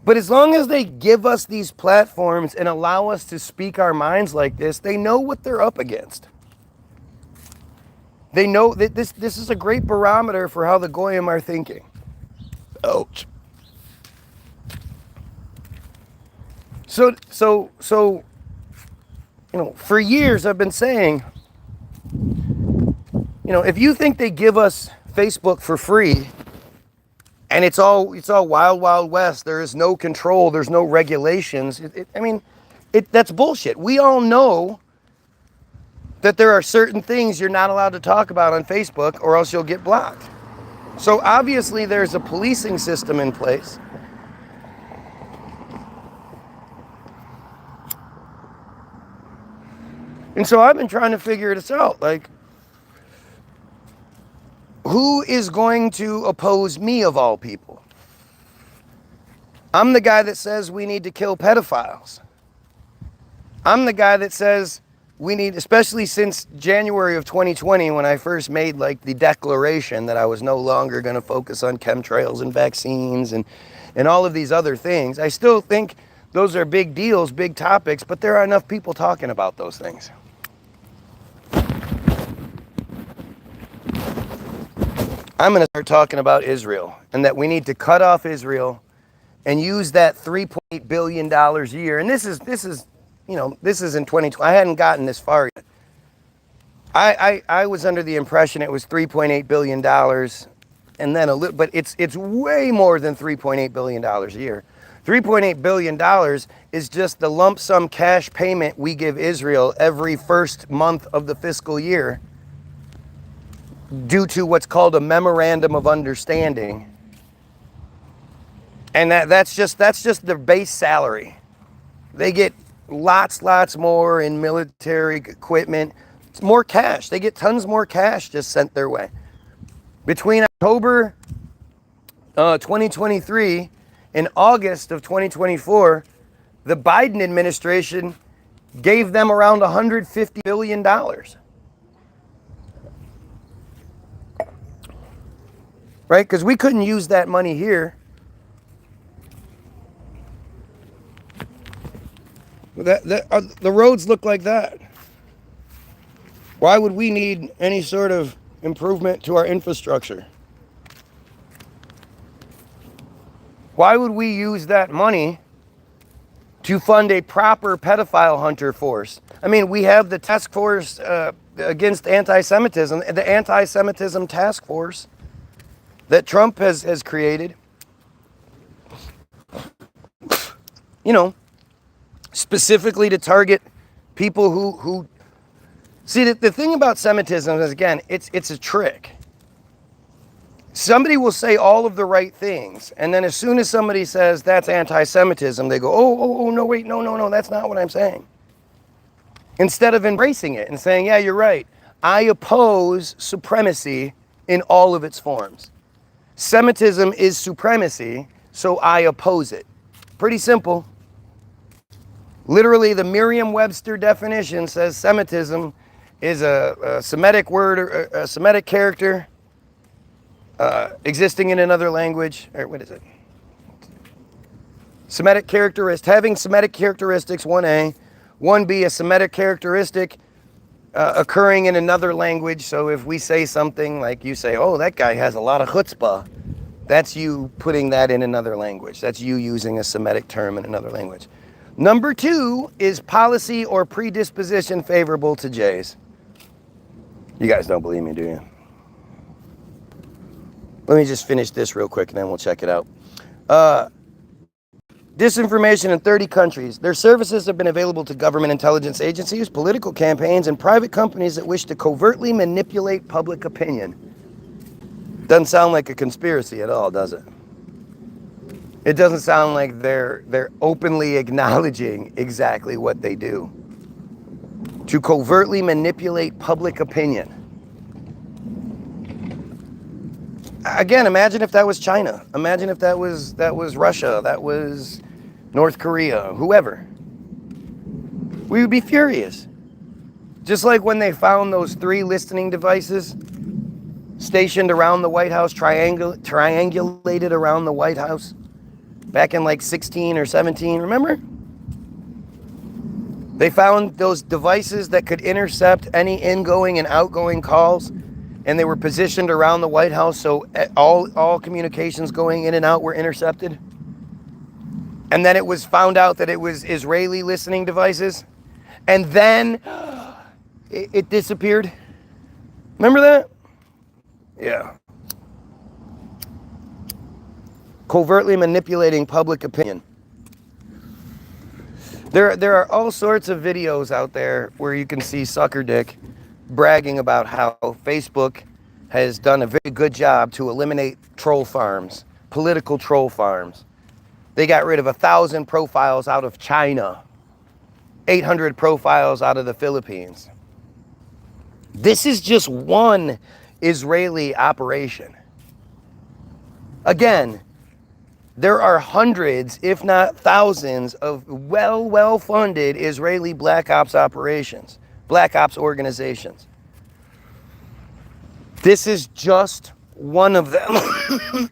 But as long as they give us these platforms and allow us to speak our minds like this, they know what they're up against. They know that this is a great barometer for how the Goyim are thinking. Ouch. So for years I've been saying, if you think they give us Facebook for free and it's all wild, wild west, there is no control, there's no regulations, that's bullshit. We all know that there are certain things you're not allowed to talk about on Facebook or else you'll get blocked. So obviously there's a policing system in place. And so I've been trying to figure this out. Like, who is going to oppose me of all people? I'm the guy that says we need to kill pedophiles. I'm the guy that says we need, especially since January of 2020, when I first made the declaration that I was no longer going to focus on chemtrails and vaccines and all of these other things. I still think those are big deals, big topics, but there are enough people talking about those things. I'm going to start talking about Israel and that we need to cut off Israel and use that $3.8 billion a year. And this is in 2020. I hadn't gotten this far yet. I was under the impression it was $3.8 billion and then a little, but it's way more than $3.8 billion a year. $3.8 billion is just the lump sum cash payment we give Israel every first month of the fiscal year due to what's called a memorandum of understanding. And that's just their base salary. They get lots more in military equipment. It's more cash. They get tons more cash just sent their way. Between October 2023 and August of 2024, the Biden administration gave them around $150 billion. Right? Because we couldn't use that money here. The roads look like that. Why would we need any sort of improvement to our infrastructure? Why would we use that money to fund a proper pedophile hunter force? I mean, we have the task force against anti-Semitism, the anti-Semitism task force that Trump has created. you know, specifically to target people who see, the thing about Semitism is, again, it's a trick. Somebody will say all of the right things, and then as soon as somebody says that's anti-Semitism, they go, oh, no, wait, no, that's not what I'm saying. Instead of embracing it and saying, yeah, you're right. I oppose supremacy in all of its forms. Semitism is supremacy, so I oppose it. Pretty simple. Literally, the Merriam-Webster definition says Semitism is a Semitic word, or a Semitic character existing in another language. Or what is it? Semitic characteristic, having Semitic characteristics, 1A. 1B, a Semitic characteristic occurring in another language. So if we say something like, you say, oh, that guy has a lot of chutzpah, that's you putting that in another language. That's you using a Semitic term in another language. Number 2 is policy or predisposition favorable to Jays. You guys don't believe me, do you? Let me just finish this real quick and then we'll check it out. Disinformation in 30 countries. Their services have been available to government intelligence agencies, political campaigns, and private companies that wish to covertly manipulate public opinion. Doesn't sound like a conspiracy at all, does it? It doesn't sound like they're openly acknowledging exactly what they do. To covertly manipulate public opinion. Again, imagine if that was China. Imagine if that was Russia, that was North Korea, whoever. We would be furious. Just like when they found those 3 listening devices stationed around the White House, triangulated around the White House back in like 16 or 17, remember? They found those devices that could intercept any ingoing and outgoing calls, and they were positioned around the White House, so all communications going in and out were intercepted. And then it was found out that it was Israeli listening devices. And then it disappeared. Remember that? Yeah. Covertly manipulating public opinion. There are all sorts of videos out there where you can see Sucker Dick bragging about how Facebook has done a very good job to eliminate troll farms, political troll farms. They got rid of 1,000 profiles out of China, 800 profiles out of the Philippines. This is just one Israeli operation. Again, there are hundreds, if not thousands, of well-funded Israeli black ops operations, black ops organizations. This is just one of them.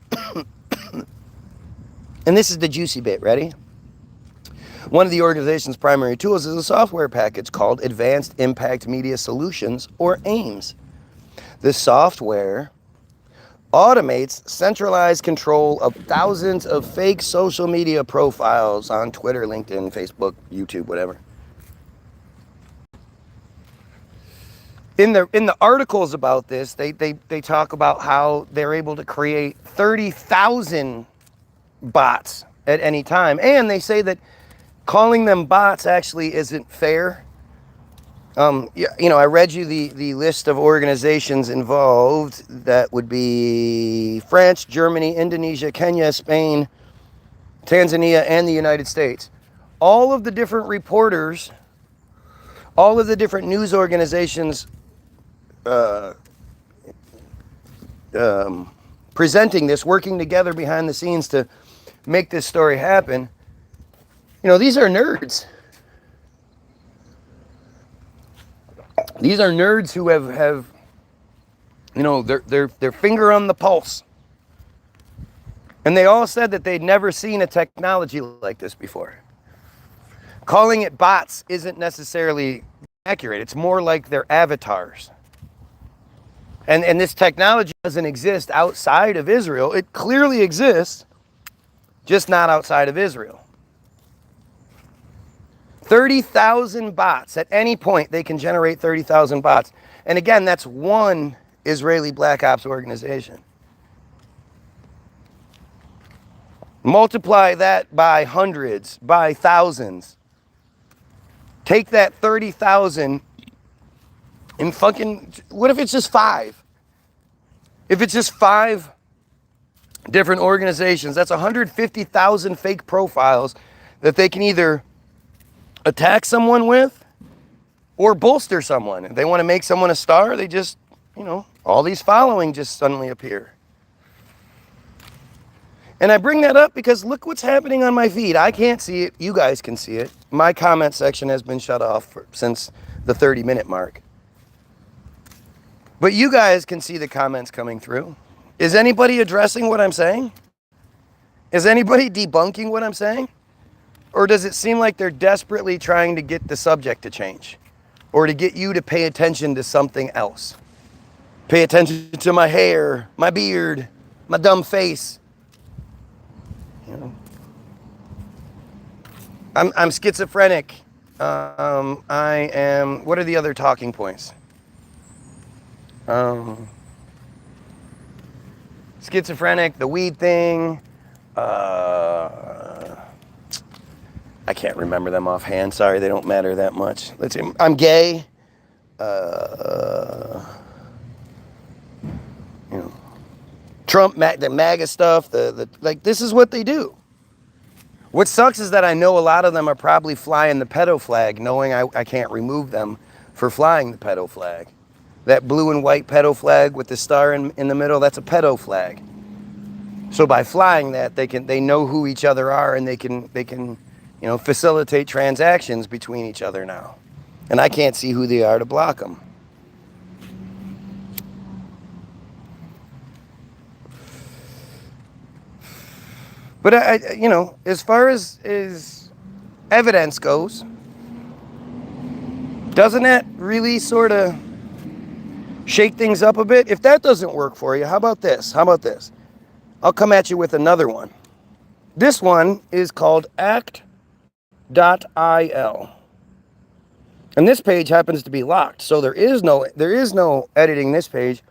And this is the juicy bit, ready? One of the organization's primary tools is a software package called Advanced Impact Media Solutions, or AIMS. The software automates centralized control of thousands of fake social media profiles on Twitter, LinkedIn, Facebook, YouTube, whatever. In the articles about this, they talk about how they're able to create 30,000 bots at any time, and they say that calling them bots actually isn't fair. I read you the list of organizations involved. That would be France, Germany, Indonesia, Kenya, Spain, Tanzania, and the United States. All of the different reporters, all of the different news organizations presenting this, working together behind the scenes to make this story happen. These are nerds. These are nerds who have their finger on the pulse. And they all said that they'd never seen a technology like this before. Calling it bots isn't necessarily accurate. It's more like their avatars. And this technology doesn't exist outside of Israel. It clearly exists, just not outside of Israel. 30,000 bots. At any point, they can generate 30,000 bots. And again, that's one Israeli Black Ops organization. Multiply that by hundreds, by thousands. Take that 30,000 and fucking, what if it's just 5? If it's just 5 different organizations, that's 150,000 fake profiles that they can either attack someone with or bolster someone. If they want to make someone a star, they just, all these following just suddenly appear. And I bring that up because look what's happening on my feed. I can't see it. You guys can see it. My comment section has been shut off since the 30-minute mark. But you guys can see the comments coming through. Is anybody addressing what I'm saying? Is anybody debunking what I'm saying? Or does it seem like they're desperately trying to get the subject to change? Or to get you to pay attention to something else? Pay attention to my hair, my beard, my dumb face. I'm schizophrenic. I am, what are the other talking points? Schizophrenic, the weed thing. I can't remember them offhand. Sorry, they don't matter that much. Let's see. I'm gay. Trump, the MAGA stuff. Like, this is what they do. What sucks is that I know a lot of them are probably flying the pedo flag, knowing I can't remove them for flying the pedo flag. That blue and white pedo flag with the star in the middle, that's a pedo flag. So by flying that, they know who each other are, and they can facilitate transactions between each other now. And I can't see who they are to block them. But as far as evidence goes, doesn't that really sort of shake things up a bit? If that doesn't work for you, how about this? I'll come at you with another one. This one is called act.il. And this page happens to be locked, so there is no editing this page,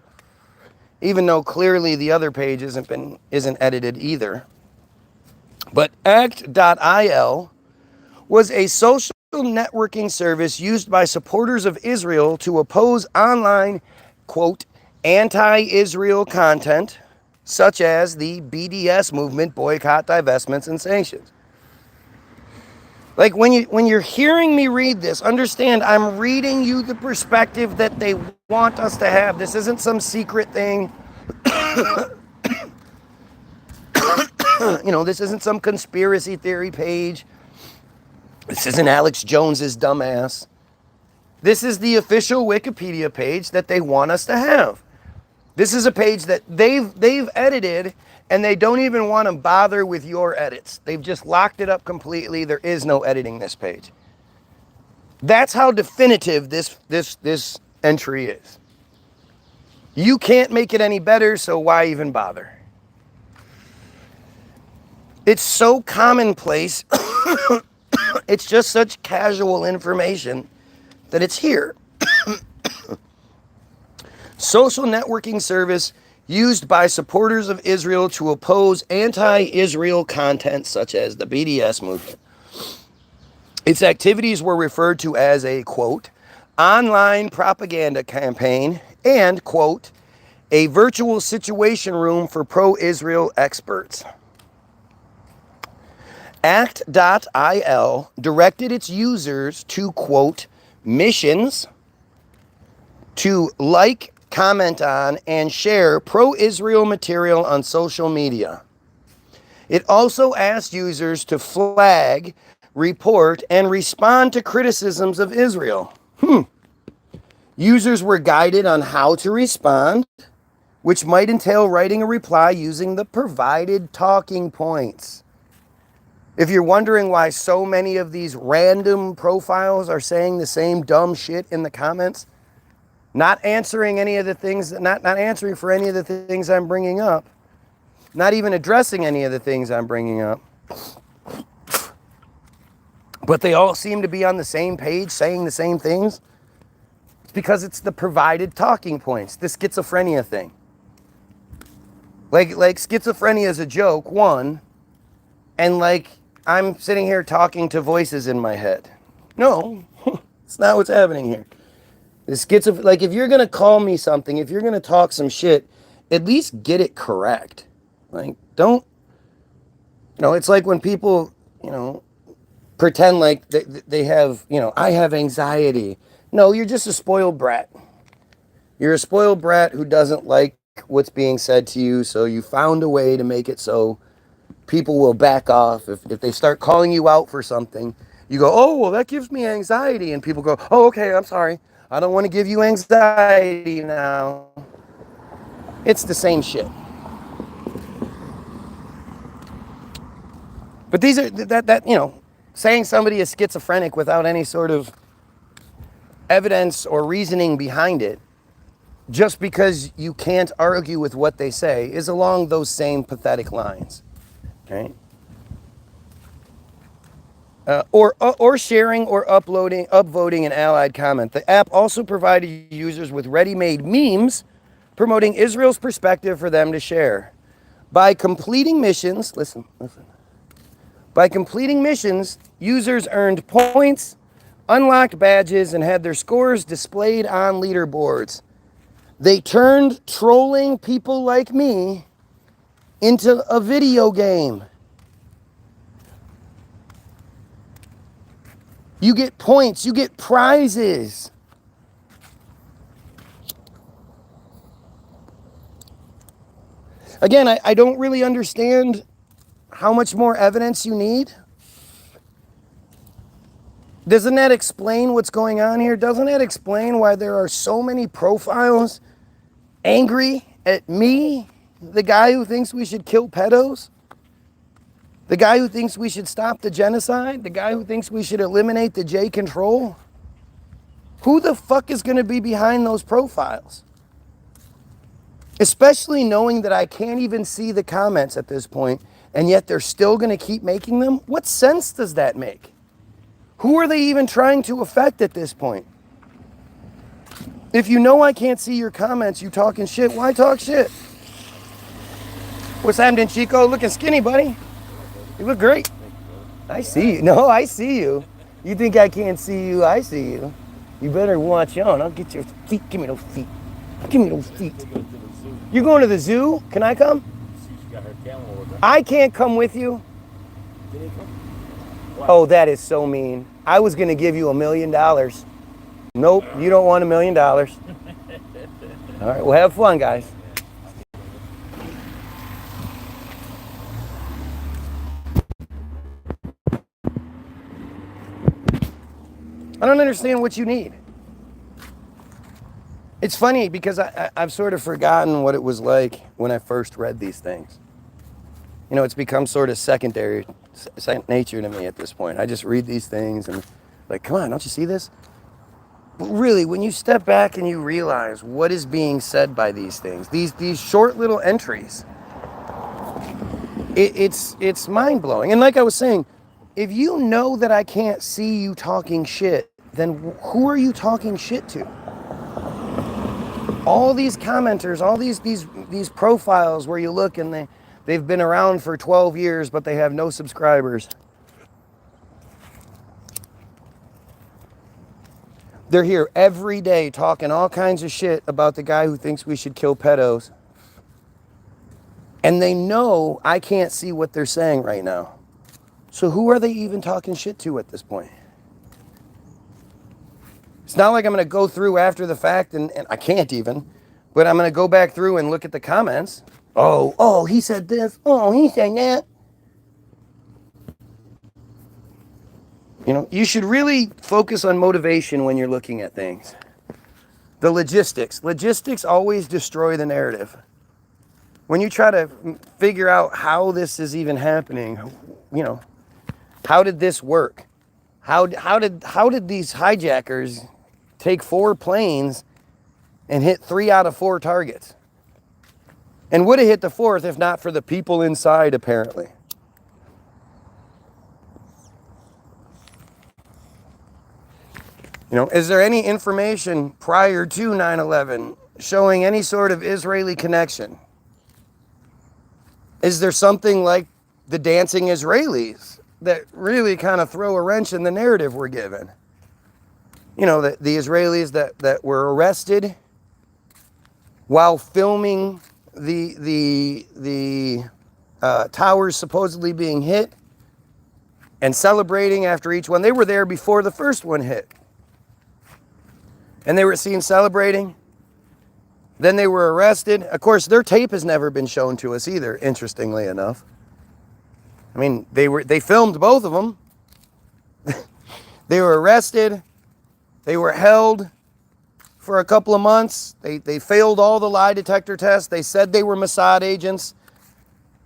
even though clearly the other page isn't edited either. But act.il was a social networking service used by supporters of Israel to oppose online, quote, anti-Israel content, such as the BDS movement, boycott, divestments, and sanctions. Like, when you're hearing me read this, understand I'm reading you the perspective that they want us to have. This isn't some secret thing. This isn't some conspiracy theory page. This isn't Alex Jones's dumbass. This is the official Wikipedia page that they want us to have. This is a page that they've edited, and they don't even want to bother with your edits. They've just locked it up completely. There is no editing this page. That's how definitive this entry is. You can't make it any better, so why even bother? It's so commonplace. It's just such casual information that it's here. Social networking service used by supporters of Israel to oppose anti-Israel content such as the BDS movement. Its activities were referred to as a, quote, online propaganda campaign and, quote, a virtual situation room for pro-Israel experts. Act.il directed its users to, quote, missions to like, comment on, and share pro-Israel material on social media. It also asked users to flag, report, and respond to criticisms of Israel. Users were guided on how to respond, which might entail writing a reply using the provided talking points. If you're wondering why so many of these random profiles are saying the same dumb shit in the comments, not answering any of the things, not answering for any of the things I'm bringing up, not even addressing any of the things I'm bringing up, but they all seem to be on the same page saying the same things, it's because it's the provided talking points, the schizophrenia thing. Like schizophrenia is a joke, one, and like I'm sitting here talking to voices in my head. No, it's not what's happening here. The like if you're gonna call me something, if you're gonna talk some shit, at least get it correct. Like don't, it's like when people, pretend like they have, I have anxiety. No, you're just a spoiled brat. You're a spoiled brat who doesn't like what's being said to you, so you found a way to make it so people will back off. If they start calling you out for something, you go, oh, well, that gives me anxiety. And people go, oh, okay, I'm sorry. I don't want to give you anxiety now. It's the same shit. But these are, saying somebody is schizophrenic without any sort of evidence or reasoning behind it, just because you can't argue with what they say, is along those same pathetic lines. Right? Or sharing or upvoting an allied comment. The app also provided users with ready-made memes promoting Israel's perspective for them to share. By completing missions, listen. By completing missions, users earned points, unlocked badges, and had their scores displayed on leaderboards. They turned trolling people like me into a video game. You get points, you get prizes. Again, I don't really understand how much more evidence you need. Doesn't that explain what's going on here? Doesn't that explain why there are so many profiles angry at me, the guy who thinks we should kill pedos? The guy who thinks we should stop the genocide? The guy who thinks we should eliminate the J control? Who the fuck is going to be behind those profiles? Especially knowing that I can't even see the comments at this point, and yet they're still going to keep making them? What sense does that make? Who are they even trying to affect at this point? If you know I can't see your comments, you talking shit, why talk shit? What's happening, Chico? Looking skinny, buddy. You look great. I see you. No, I see you. You think I can't see you? I see you. You better watch on. I'll get your feet. Give me those feet. Give me those feet. You're going to the zoo? Can I come? I can't come with you. Oh, that is so mean. I was going to give you $1 million. Nope, you don't want $1 million. All right, well, have fun, guys. I don't understand what you need. It's funny because I've sort of forgotten what it was like when I first read these things. It's become sort of second nature to me at this point. I just read these things and like, come on, don't you see this? But really, when you step back and you realize what is being said by these things, these short little entries, it's mind-blowing. And like I was saying, if you know that I can't see you talking shit, then who are you talking shit to? All these commenters, all these profiles where you look and they've been around for 12 years, but they have no subscribers. They're here every day talking all kinds of shit about the guy who thinks we should kill pedos. And they know I can't see what they're saying right now. So who are they even talking shit to at this point? It's not like I'm going to go through after the fact, and I can't even, but I'm going to go back through and look at the comments. Oh, he said this. Oh, he said that. You should really focus on motivation when you're looking at things. The logistics. Logistics always destroy the narrative. When you try to figure out how this is even happening, how did this work? How did these hijackers take 4 planes and hit 3 out of 4 targets? And would have hit the 4th if not for the people inside, apparently. Is there any information prior to 9/11 showing any sort of Israeli connection? Is there something like the dancing Israelis that really kind of throw a wrench in the narrative we're given. You know, the Israelis that were arrested while filming the towers supposedly being hit and celebrating after each one. They were there before the first one hit. And they were seen celebrating. Then they were arrested. Of course, their tape has never been shown to us either, interestingly enough. I mean, they filmed both of them. They were arrested. They were held for a couple of months. They failed all the lie detector tests. They said they were Mossad agents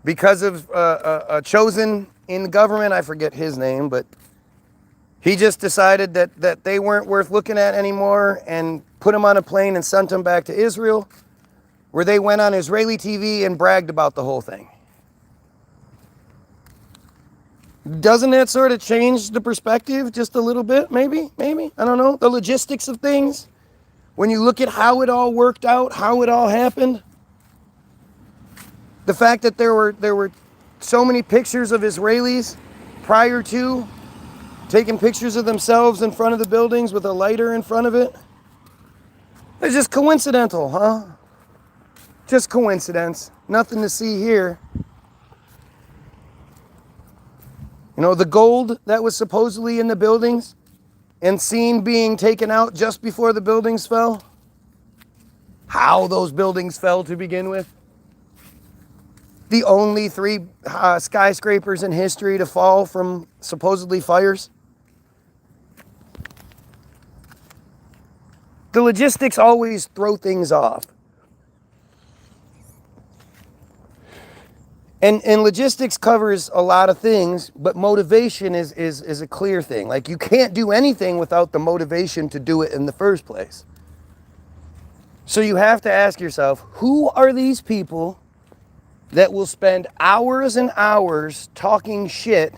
because of a chosen in the government. I forget his name, but he just decided that they weren't worth looking at anymore and put them on a plane and sent them back to Israel, where they went on Israeli TV and bragged about the whole thing. Doesn't that sort of change the perspective just a little bit? Maybe? I don't know. The logistics of things. When you look at how it all worked out, how it all happened. The fact that there were so many pictures of Israelis prior to taking pictures of themselves in front of the buildings with a lighter in front of it. It's just coincidental, huh? Just coincidence. Nothing to see here. You know, the gold that was supposedly in the buildings and seen being taken out just before the buildings fell. How those buildings fell to begin with. The only 3 skyscrapers in history to fall from supposedly fires. The logistics always throw things off. And logistics covers a lot of things, but motivation is a clear thing. Like, you can't do anything without the motivation to do it in the first place. So you have to ask yourself, who are these people that will spend hours and hours talking shit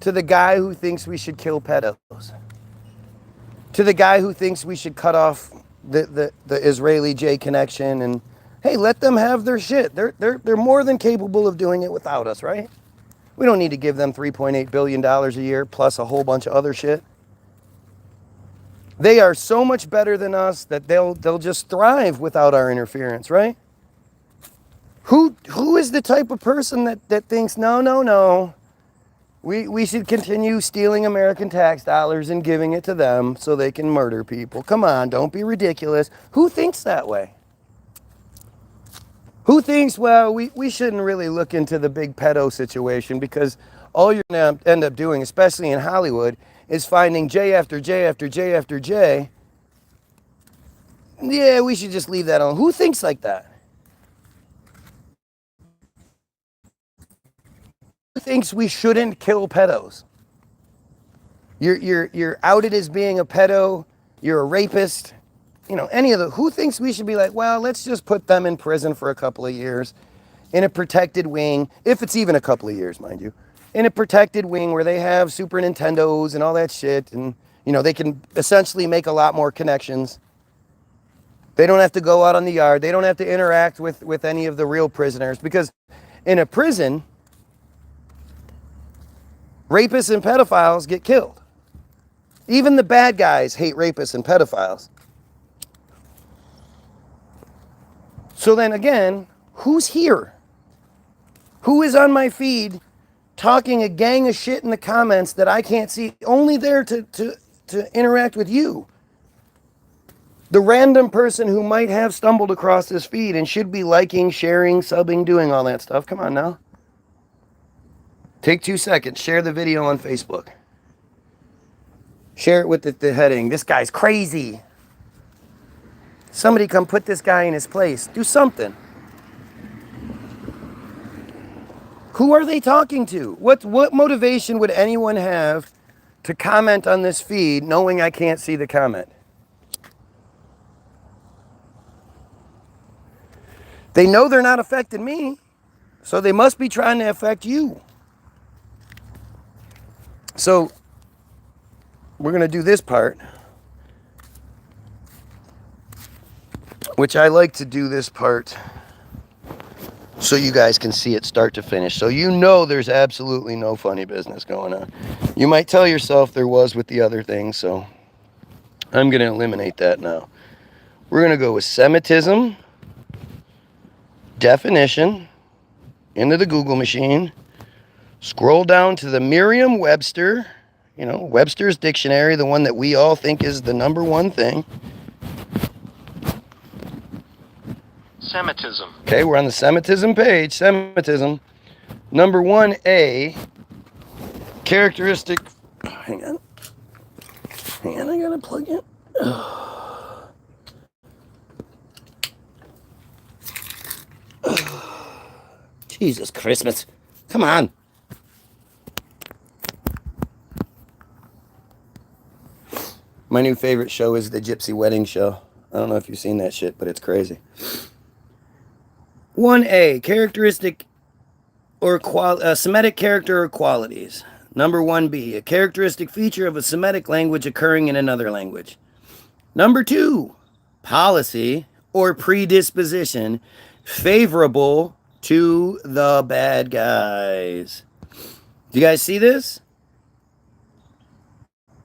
to the guy who thinks we should kill pedos? To the guy who thinks we should cut off the Israeli-J connection and, hey, let them have their shit. They're more than capable of doing it without us, right? We don't need to give them $3.8 billion a year plus a whole bunch of other shit. They are so much better than us that they'll just thrive without our interference, right? Who is the type of person that thinks, no, we should continue stealing American tax dollars and giving it to them so they can murder people? Come on, don't be ridiculous. Who thinks that way? Who thinks, well, we shouldn't really look into the big pedo situation because all you're going to end up doing, especially in Hollywood, is finding J after J after J after J. Yeah, we should just leave that alone. Who thinks like that? Who thinks we shouldn't kill pedos? You're outed as being a pedo. You're a rapist. You know, any of the, who thinks we should be like, well, let's just put them in prison for a couple of years in a protected wing, if it's even a couple of years, mind you, in a protected wing where they have Super Nintendos and all that shit, and, you know, they can essentially make a lot more connections. They don't have to go out on the yard. They don't have to interact with any of the real prisoners, because in a prison, rapists and pedophiles get killed. Even the bad guys hate rapists and pedophiles. So then again, who's here? Who is on my feed talking a gang of shit in the comments that I can't see, only there to interact with you? The random person who might have stumbled across this feed and should be liking, sharing, subbing, doing all that stuff. Come on now. Take 2 seconds. Share the video on Facebook. Share it with the heading, this guy's crazy. Somebody come put this guy in his place. Do something. Who are they talking to? What motivation would anyone have to comment on this feed knowing I can't see the comment? They know they're not affecting me, so they must be trying to affect you. So we're going to do this part, which I like to do this part so you guys can see it start to finish. So you know there's absolutely no funny business going on. You might tell yourself there was with the other things, so I'm going to eliminate that now. We're going to go with Semitism, definition, into the Google machine, scroll down to the Merriam-Webster, Webster's dictionary, the one that we all think is the number one thing. Semitism. Okay, we're on the Semitism page. Semitism. Number 1A, characteristic. Hang on, I gotta plug in. Jesus Christmas. Come on. My new favorite show is the Gypsy Wedding Show. I don't know if you've seen that shit, but it's crazy. 1A, characteristic or Semitic character or qualities. Number 1B, a characteristic feature of a Semitic language occurring in another language. Number 2, policy or predisposition favorable to the bad guys. Do you guys see this?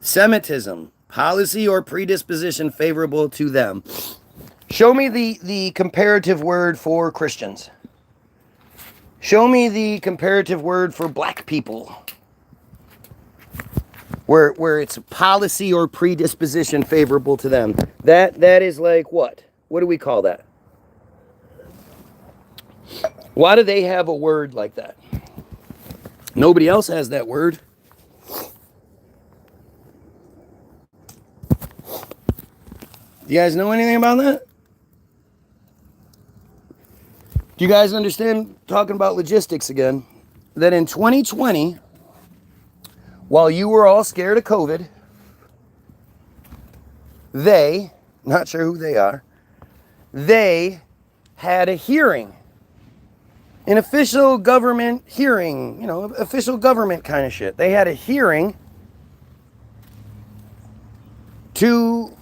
Semitism, policy or predisposition favorable to them. Show me the comparative word for Christians. Show me the comparative word for black people. Where it's policy or predisposition favorable to them. That is like what? What do we call that? Why do they have a word like that? Nobody else has that word. Do you guys know anything about that? Do you guys understand, talking about logistics again, that in 2020, while you were all scared of COVID, they, not sure who they are, they had a hearing. An official government hearing, official government kind of shit. They had a hearing to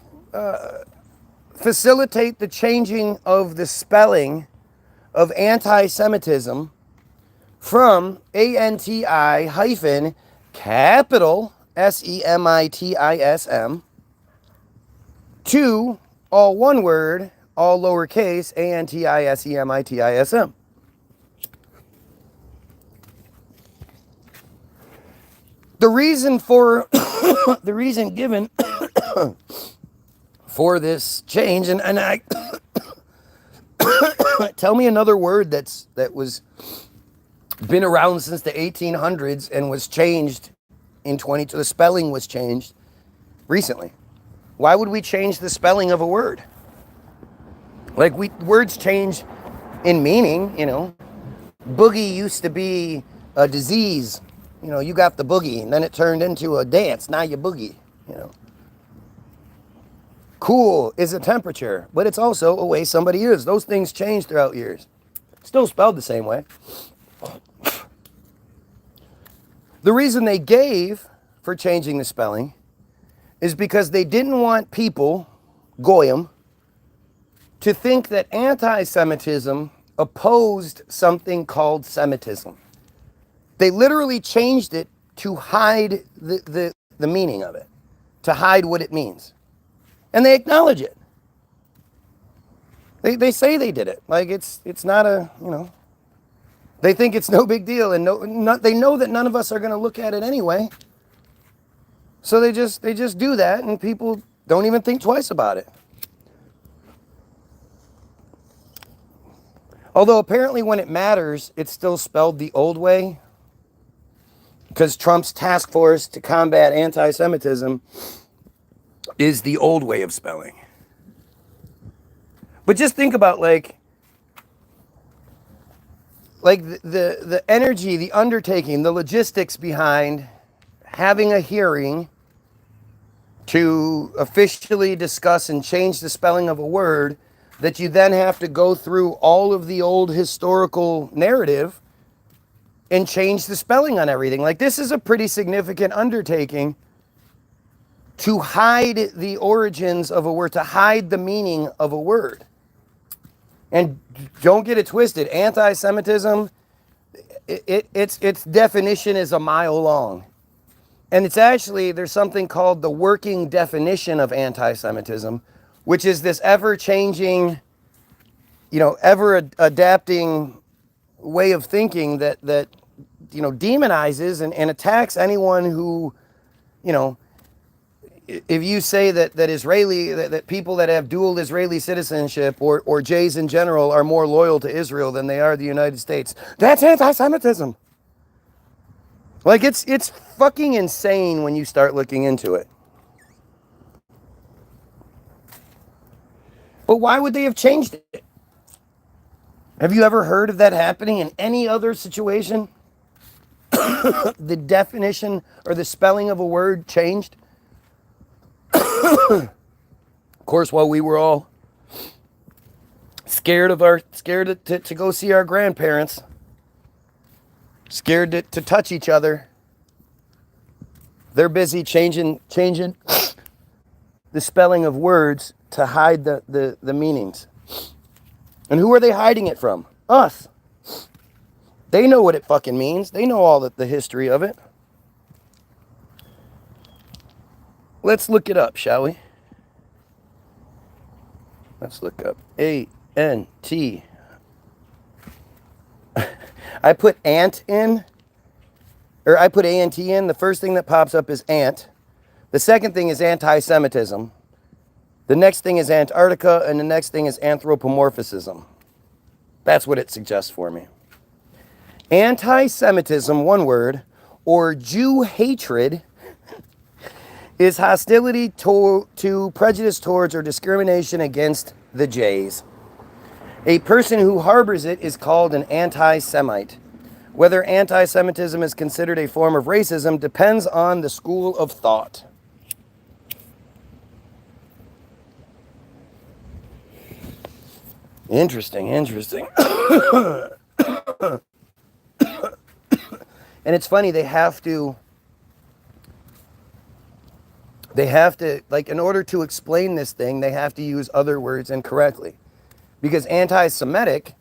facilitate the changing of the spelling of anti-Semitism from ANTI hyphen capital SEMITISM to all one word, all lowercase ANTISEMITISM. The reason for the reason given for this change, and I tell me another word that was been around since the 1800s and was changed in the spelling was changed recently. Why would we change the spelling of a word? Like words change in meaning, Boogie used to be a disease. You got the boogie, and then it turned into a dance. Now you boogie, Cool is a temperature, but it's also a way somebody is. Those things change throughout years. Still spelled the same way. The reason they gave for changing the spelling is because they didn't want people, Goyim, to think that anti-Semitism opposed something called Semitism. They literally changed it to hide the meaning of it, to hide what it means. And they acknowledge it. They say they did it. Like it's not a, they think it's no big deal, and they know that none of us are going to look at it anyway. So they just do that, and people don't even think twice about it. Although apparently when it matters, it's still spelled the old way. Because Trump's task force to combat anti-Semitism is the old way of spelling. But just think about like the energy, the undertaking, the logistics behind having a hearing to officially discuss and change the spelling of a word, that you then have to go through all of the old historical narrative and change the spelling on everything. Like, this is a pretty significant undertaking to hide the origins of a word, to hide the meaning of a word. And don't get it twisted. Anti-Semitism, its definition is a mile long. And it's actually, there's something called the working definition of anti-Semitism, which is this ever-changing, ever-adapting way of thinking that demonizes and attacks anyone who, if you say that people that have dual Israeli citizenship or Jays in general are more loyal to Israel than they are the United States, that's anti-Semitism. Like, it's fucking insane when you start looking into it. But why would they have changed it? Have you ever heard of that happening in any other situation? The definition or the spelling of a word changed? Of course, while we were all scared to go see our grandparents, scared to touch each other, they're busy changing the spelling of words to hide the meanings. And who are they hiding it from? Us. They know what it fucking means. They know all the history of it. Let's look it up, shall we? Let's look up A-N-T. I put ant in, or I put A-N-T in. The first thing that pops up is ant. The second thing is anti-Semitism. The next thing is Antarctica, and the next thing is anthropomorphism. That's what it suggests for me. Anti-Semitism, one word, or Jew hatred, is hostility to prejudice towards or discrimination against the Jays. A person who harbors it is called an anti-Semite. Whether anti-Semitism is considered a form of racism depends on the school of thought. Interesting. And it's funny, they have to, like, in order to explain this thing, they have to use other words incorrectly. Because anti-Semitic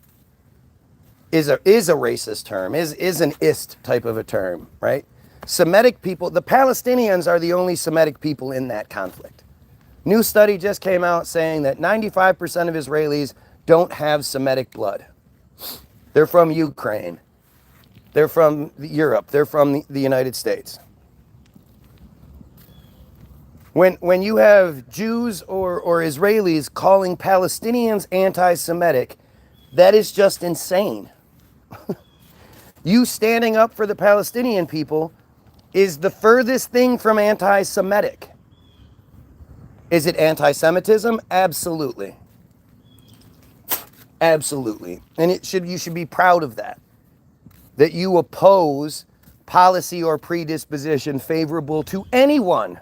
is a racist term, is an ist type of a term, right? Semitic people, the Palestinians are the only Semitic people in that conflict. New study just came out saying that 95% of Israelis don't have Semitic blood. They're from Ukraine. They're from Europe. They're from the United States. When you have Jews or Israelis calling Palestinians anti-Semitic, that is just insane. You standing up for the Palestinian people is the furthest thing from anti-Semitic. Is it anti-Semitism? Absolutely. Absolutely. And you should be proud of that. That you oppose policy or predisposition favorable to anyone.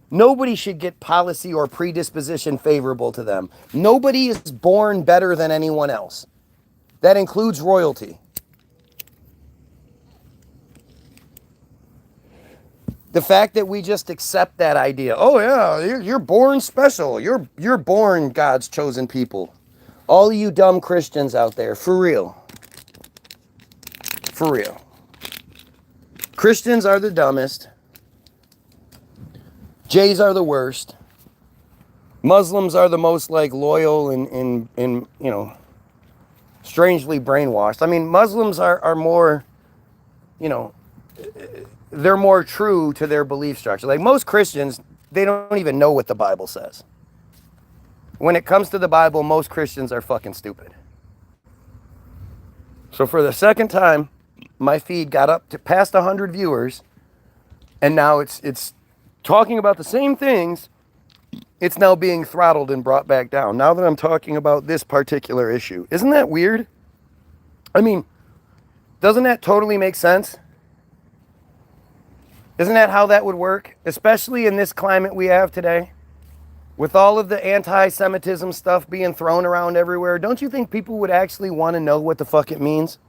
Nobody should get policy or predisposition favorable to them. Nobody is born better than anyone else. That includes royalty. The fact that we just accept that idea, oh yeah, you're born special. You're born God's chosen people. All you dumb Christians out there, for real. For real. Christians are the dumbest. Jays are the worst. Muslims are the most loyal and strangely brainwashed. I mean, Muslims are more, they're more true to their belief structure. Like most Christians, they don't even know what the Bible says. When it comes to the Bible, most Christians are fucking stupid. So for the second time, my feed got up to past 100 viewers, and now it's talking about the same things. It's now being throttled and brought back down now that I'm talking about this particular issue. Isn't that weird? I mean, doesn't that totally make sense? Isn't that how that would work? Especially in this climate we have today, with all of the anti-Semitism stuff being thrown around everywhere. Don't you think people would actually want to know what the fuck it means?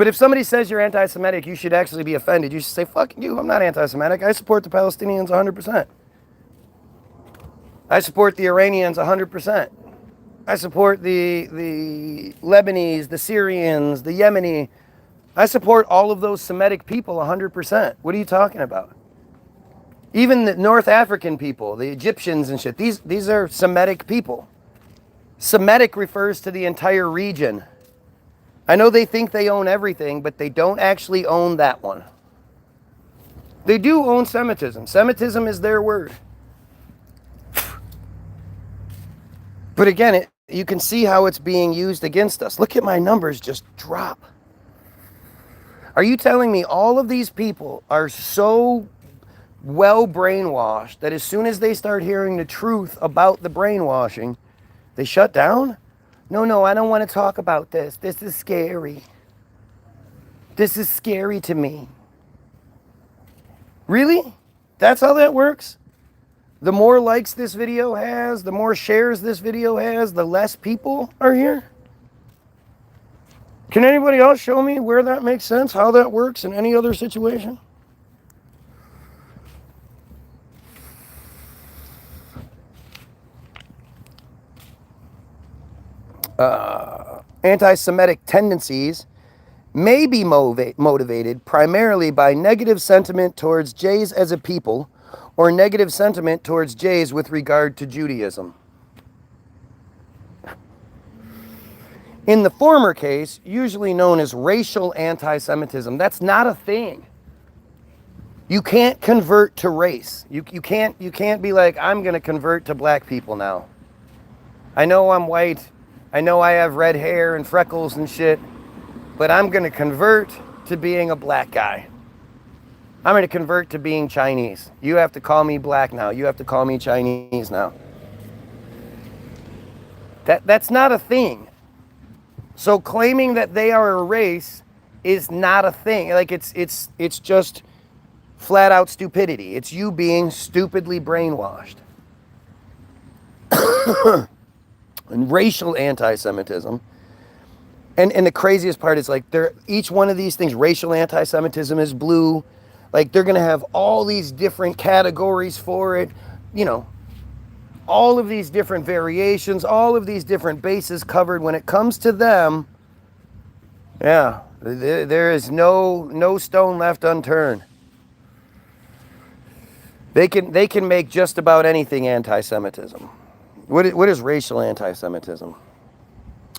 But if somebody says you're anti-Semitic, you should actually be offended. You should say, fuck you, I'm not anti-Semitic. I support the Palestinians 100%. I support the Iranians 100%. I support the Lebanese, the Syrians, the Yemeni. I support all of those Semitic people 100%. What are you talking about? Even the North African people, the Egyptians and shit, these are Semitic people. Semitic refers to the entire region. I know they think they own everything, but they don't actually own that one. They do own Semitism. Semitism is their word. But again, you can see how it's being used against us. Look at my numbers just drop. Are you telling me all of these people are so well brainwashed that as soon as they start hearing the truth about the brainwashing, they shut down? No, I don't want to talk about this. This is scary. This is scary to me. Really? That's how that works? The more likes this video has, the more shares this video has, the less people are here? Can anybody else show me where that makes sense, how that works in any other situation? Anti-Semitic tendencies may be motivated primarily by negative sentiment towards Jays as a people or negative sentiment towards Jays with regard to Judaism. In the former case, usually known as racial anti-Semitism, that's not a thing. You can't convert to race. You can't be like, I'm going to convert to black people now. I know I'm white. I know I have red hair and freckles and shit, but I'm going to convert to being a black guy. I'm going to convert to being Chinese. You have to call me black now. You have to call me Chinese now. That's not a thing. So claiming that they are a race is not a thing. Like it's just flat out stupidity. It's you being stupidly brainwashed. And racial anti-Semitism. And the craziest part is like each one of these things, racial anti-Semitism is blue. Like they're going to have all these different categories for it, you know, all of these different variations, all of these different bases covered. When it comes to them, yeah, there is no stone left unturned. They can make just about anything anti-Semitism. What is racial anti-Semitism?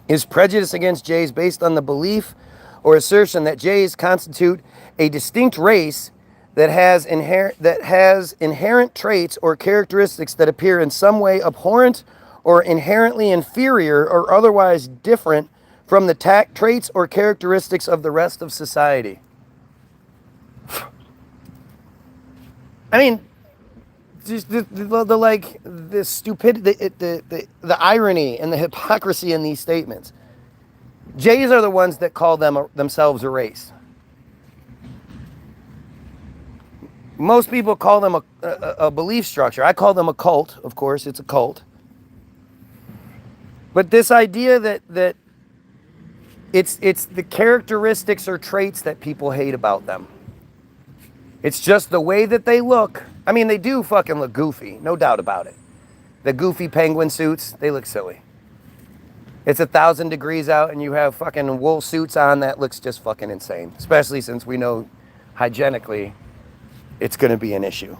Is prejudice against Jays based on the belief or assertion that Jays constitute a distinct race that has inherent traits or characteristics that appear in some way abhorrent or inherently inferior or otherwise different from the traits or characteristics of the rest of society? I mean, just the stupidity, the irony and the hypocrisy in these statements. Jays are the ones that call themselves a race. Most people call them a belief structure. I call them a cult, of course, it's a cult. But this idea that it's the characteristics or traits that people hate about them. It's just the way that they look. I mean, they do fucking look goofy, no doubt about it. The goofy penguin suits, they look silly. It's 1,000 degrees out and you have fucking wool suits on, that looks just fucking insane. Especially since we know hygienically it's going to be an issue.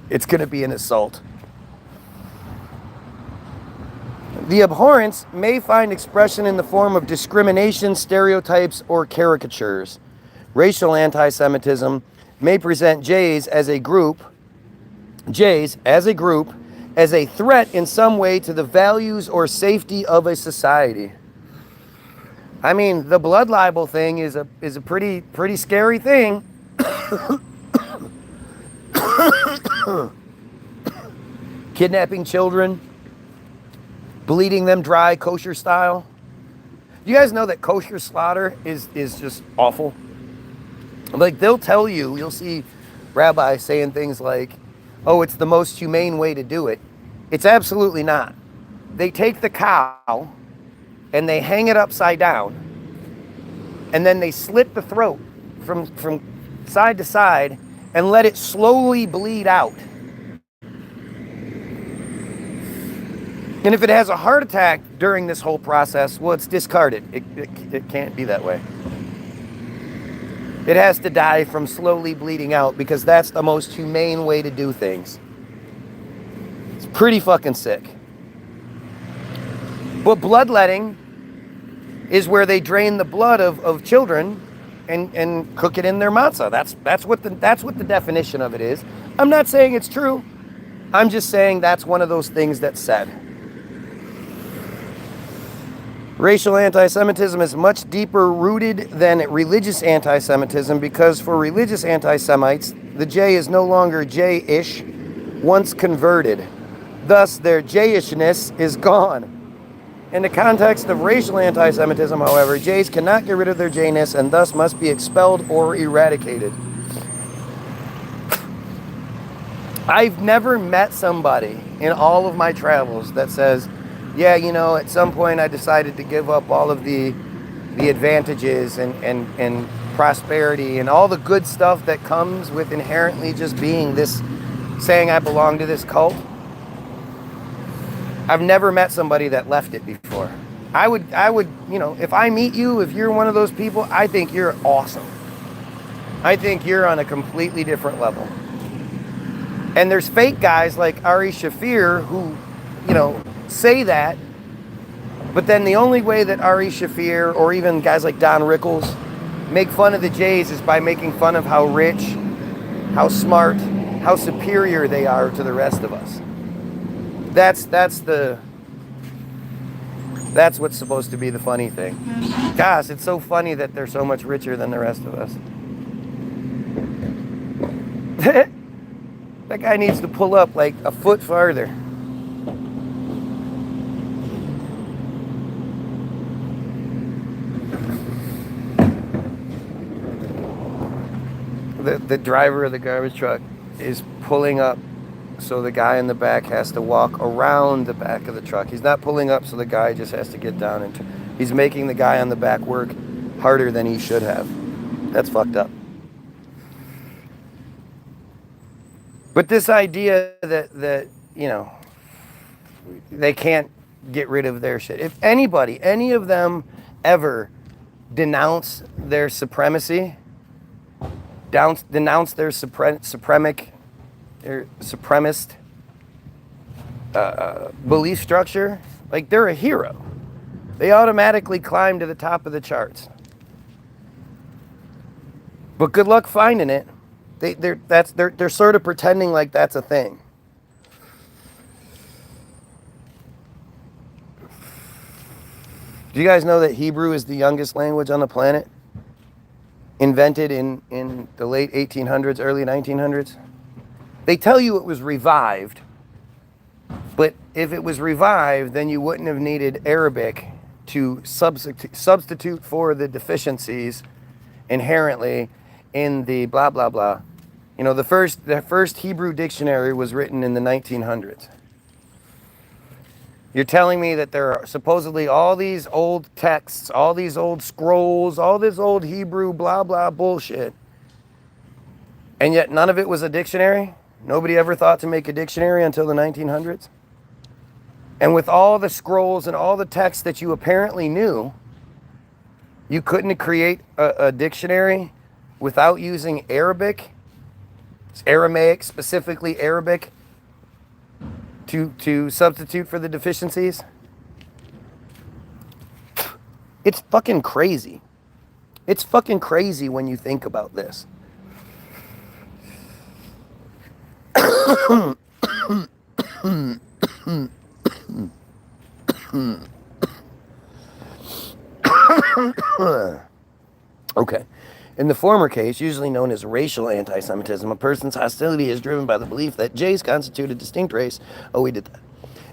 It's going to be an assault. The abhorrence may find expression in the form of discrimination, stereotypes, or caricatures. Racial anti-Semitism may present Jays as a group, as a threat in some way to the values or safety of a society. I mean, the blood libel thing is a pretty scary thing. Kidnapping children, bleeding them dry, kosher style. You guys know that kosher slaughter is just awful? Like, they'll tell you, you'll see rabbis saying things like, oh, it's the most humane way to do it. It's absolutely not. They take the cow and they hang it upside down and then they slit the throat from side to side and let it slowly bleed out. And if it has a heart attack during this whole process, well, it's discarded. It can't be that way. It has to die from slowly bleeding out because that's the most humane way to do things. It's pretty fucking sick. But bloodletting is where they drain the blood of children and cook it in their matzah. That's what the definition of it is. I'm not saying it's true. I'm just saying that's one of those things that's said. Racial anti-Semitism is much deeper rooted than religious anti-Semitism because for religious anti-Semites, the J is no longer J-ish, once converted. Thus, their J-ishness is gone. In the context of racial anti-Semitism, however, Jays cannot get rid of their J-ness and thus must be expelled or eradicated. I've never met somebody in all of my travels that says, yeah, you know, at some point I decided to give up all of the advantages and prosperity and all the good stuff that comes with inherently just being this, saying I belong to this cult. I've never met somebody that left it before. I would, you know, if I meet you, if you're one of those people, I think you're awesome. I think you're on a completely different level. And there's fake guys like Ari Shafir who, you know, say that, but then the only way that Ari Shafir or even guys like Don Rickles make fun of the Jays is by making fun of how rich, how smart, how superior they are to the rest of us. That's what's supposed to be the funny thing. Gosh, it's so funny that they're so much richer than the rest of us. That guy needs to pull up like a foot farther. The driver of the garbage truck is pulling up so the guy in the back has to walk around the back of the truck. He's not pulling up so the guy just has to get down. And he's making the guy on the back work harder than he should have. That's fucked up. But this idea that you know, they can't get rid of their shit. If anybody, any of them ever denounce their supremacy, denounce their supremacist belief structure, like they're a hero. They automatically climb to the top of the charts. But good luck finding it. They're sort of pretending like that's a thing. Do you guys know that Hebrew is the youngest language on the planet? Invented in the late 1800s, early 1900s? They tell you it was revived, but if it was revived, then you wouldn't have needed Arabic to substitute for the deficiencies inherently in the blah, blah, blah. You know, the first Hebrew dictionary was written in the 1900s. You're telling me that there are supposedly all these old texts, all these old scrolls, all this old Hebrew blah, blah bullshit, and yet none of it was a dictionary? Nobody ever thought to make a dictionary until the 1900s? And with all the scrolls and all the texts that you apparently knew, you couldn't create a dictionary without using Arabic, Aramaic, specifically Arabic, to substitute for the deficiencies? It's fucking crazy. It's fucking crazy when you think about this. Okay. In the former case, usually known as racial anti-Semitism, a person's hostility is driven by the belief that Jays constitute a distinct race. Oh, we did that.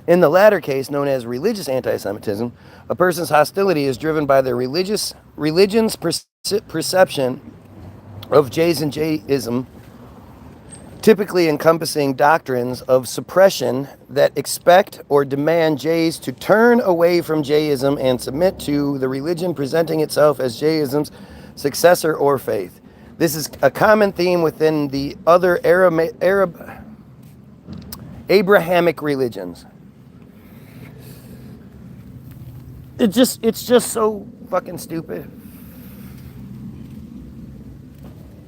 In the latter case, known as religious anti-Semitism, a person's hostility is driven by their religion's perception of Jays and Jayism typically encompassing doctrines of suppression that expect or demand Jays to turn away from Jayism and submit to the religion presenting itself as Jayism's successor or faith. This is a common theme within the other Abrahamic religions. It's just so fucking stupid.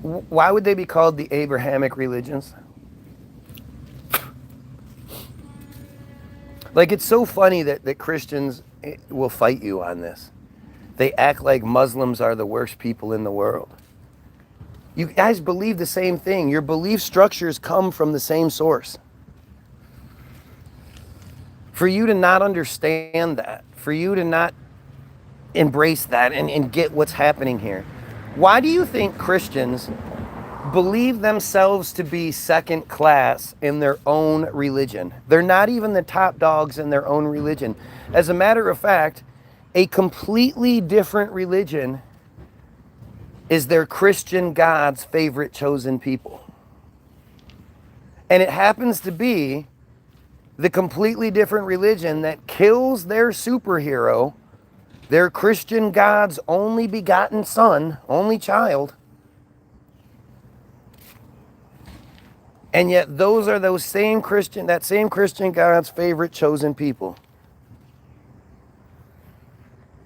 Why would they be called the Abrahamic religions? Like, it's so funny that Christians will fight you on this. They act like Muslims are the worst people in the world. You guys believe the same thing. Your belief structures come from the same source. For you to not understand that, for you to not embrace that and get what's happening here. Why do you think Christians believe themselves to be second class in their own religion? They're not even the top dogs in their own religion. As a matter of fact, a completely different religion is their Christian God's favorite chosen people. And it happens to be the completely different religion that kills their superhero, their Christian God's only begotten son, only child. And yet those are that same Christian God's favorite chosen people.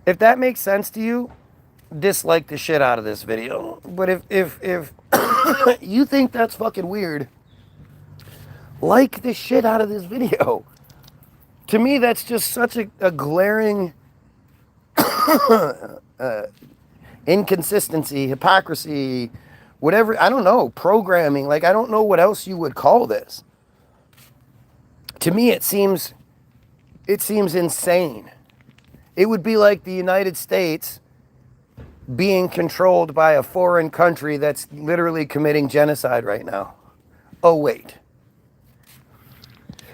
If that makes sense to you, dislike the shit out of this video. But if you think that's fucking weird, like the shit out of this video. To me, that's just such a glaring inconsistency, hypocrisy, whatever, I don't know, programming. Like, I don't know what else you would call this. To me, it seems insane. It would be like the United States being controlled by a foreign country that's literally committing genocide right now. Oh, wait.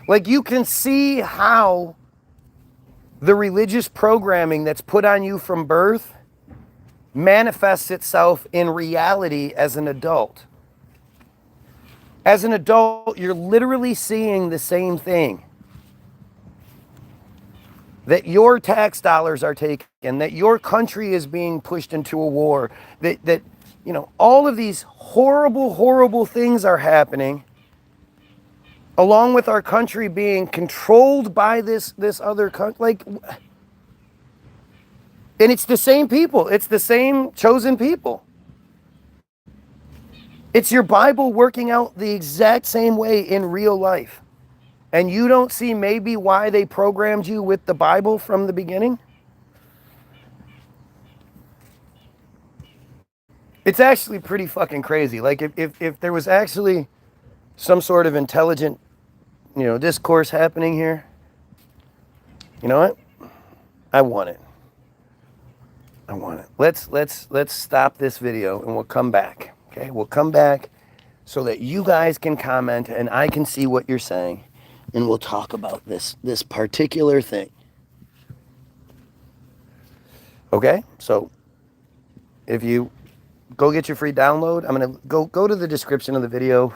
Like, you can see how the religious programming that's put on you from birth manifests itself in reality as an adult. As an adult, you're literally seeing the same thing. That your tax dollars are taken, that your country is being pushed into a war, that you know, all of these horrible, horrible things are happening, along with our country being controlled by this other country. Like, and it's the same people. It's the same chosen people. It's your Bible working out the exact same way in real life. And you don't see maybe why they programmed you with the Bible from the beginning? It's actually pretty fucking crazy. Like, if there was actually some sort of intelligent, you know, discourse happening here, you know what? I want it. I want it. Let's stop this video and we'll come back. Okay? We'll come back so that you guys can comment and I can see what you're saying. And we'll talk about this particular thing. Okay? So if you go get your free download, I'm going to go to the description of the video.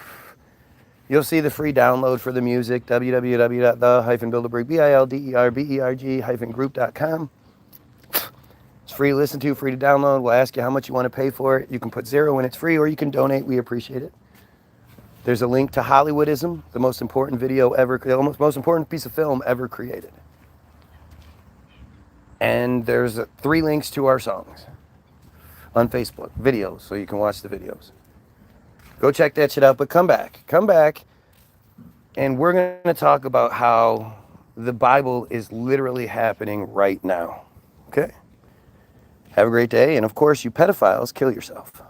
You'll see the free download for the music, www.the-bilderberg-group.com. It's free to listen to, free to download. We'll ask you how much you want to pay for it. You can put $0 when it's free, or you can donate. We appreciate it. There's a link to Hollywoodism, the most important video ever, the most important piece of film ever created. And there's 3 links to our songs on Facebook, videos, so you can watch the videos. Go check that shit out, but come back, and we're going to talk about how the Bible is literally happening right now. Okay? Have a great day, and of course, you pedophiles, kill yourself.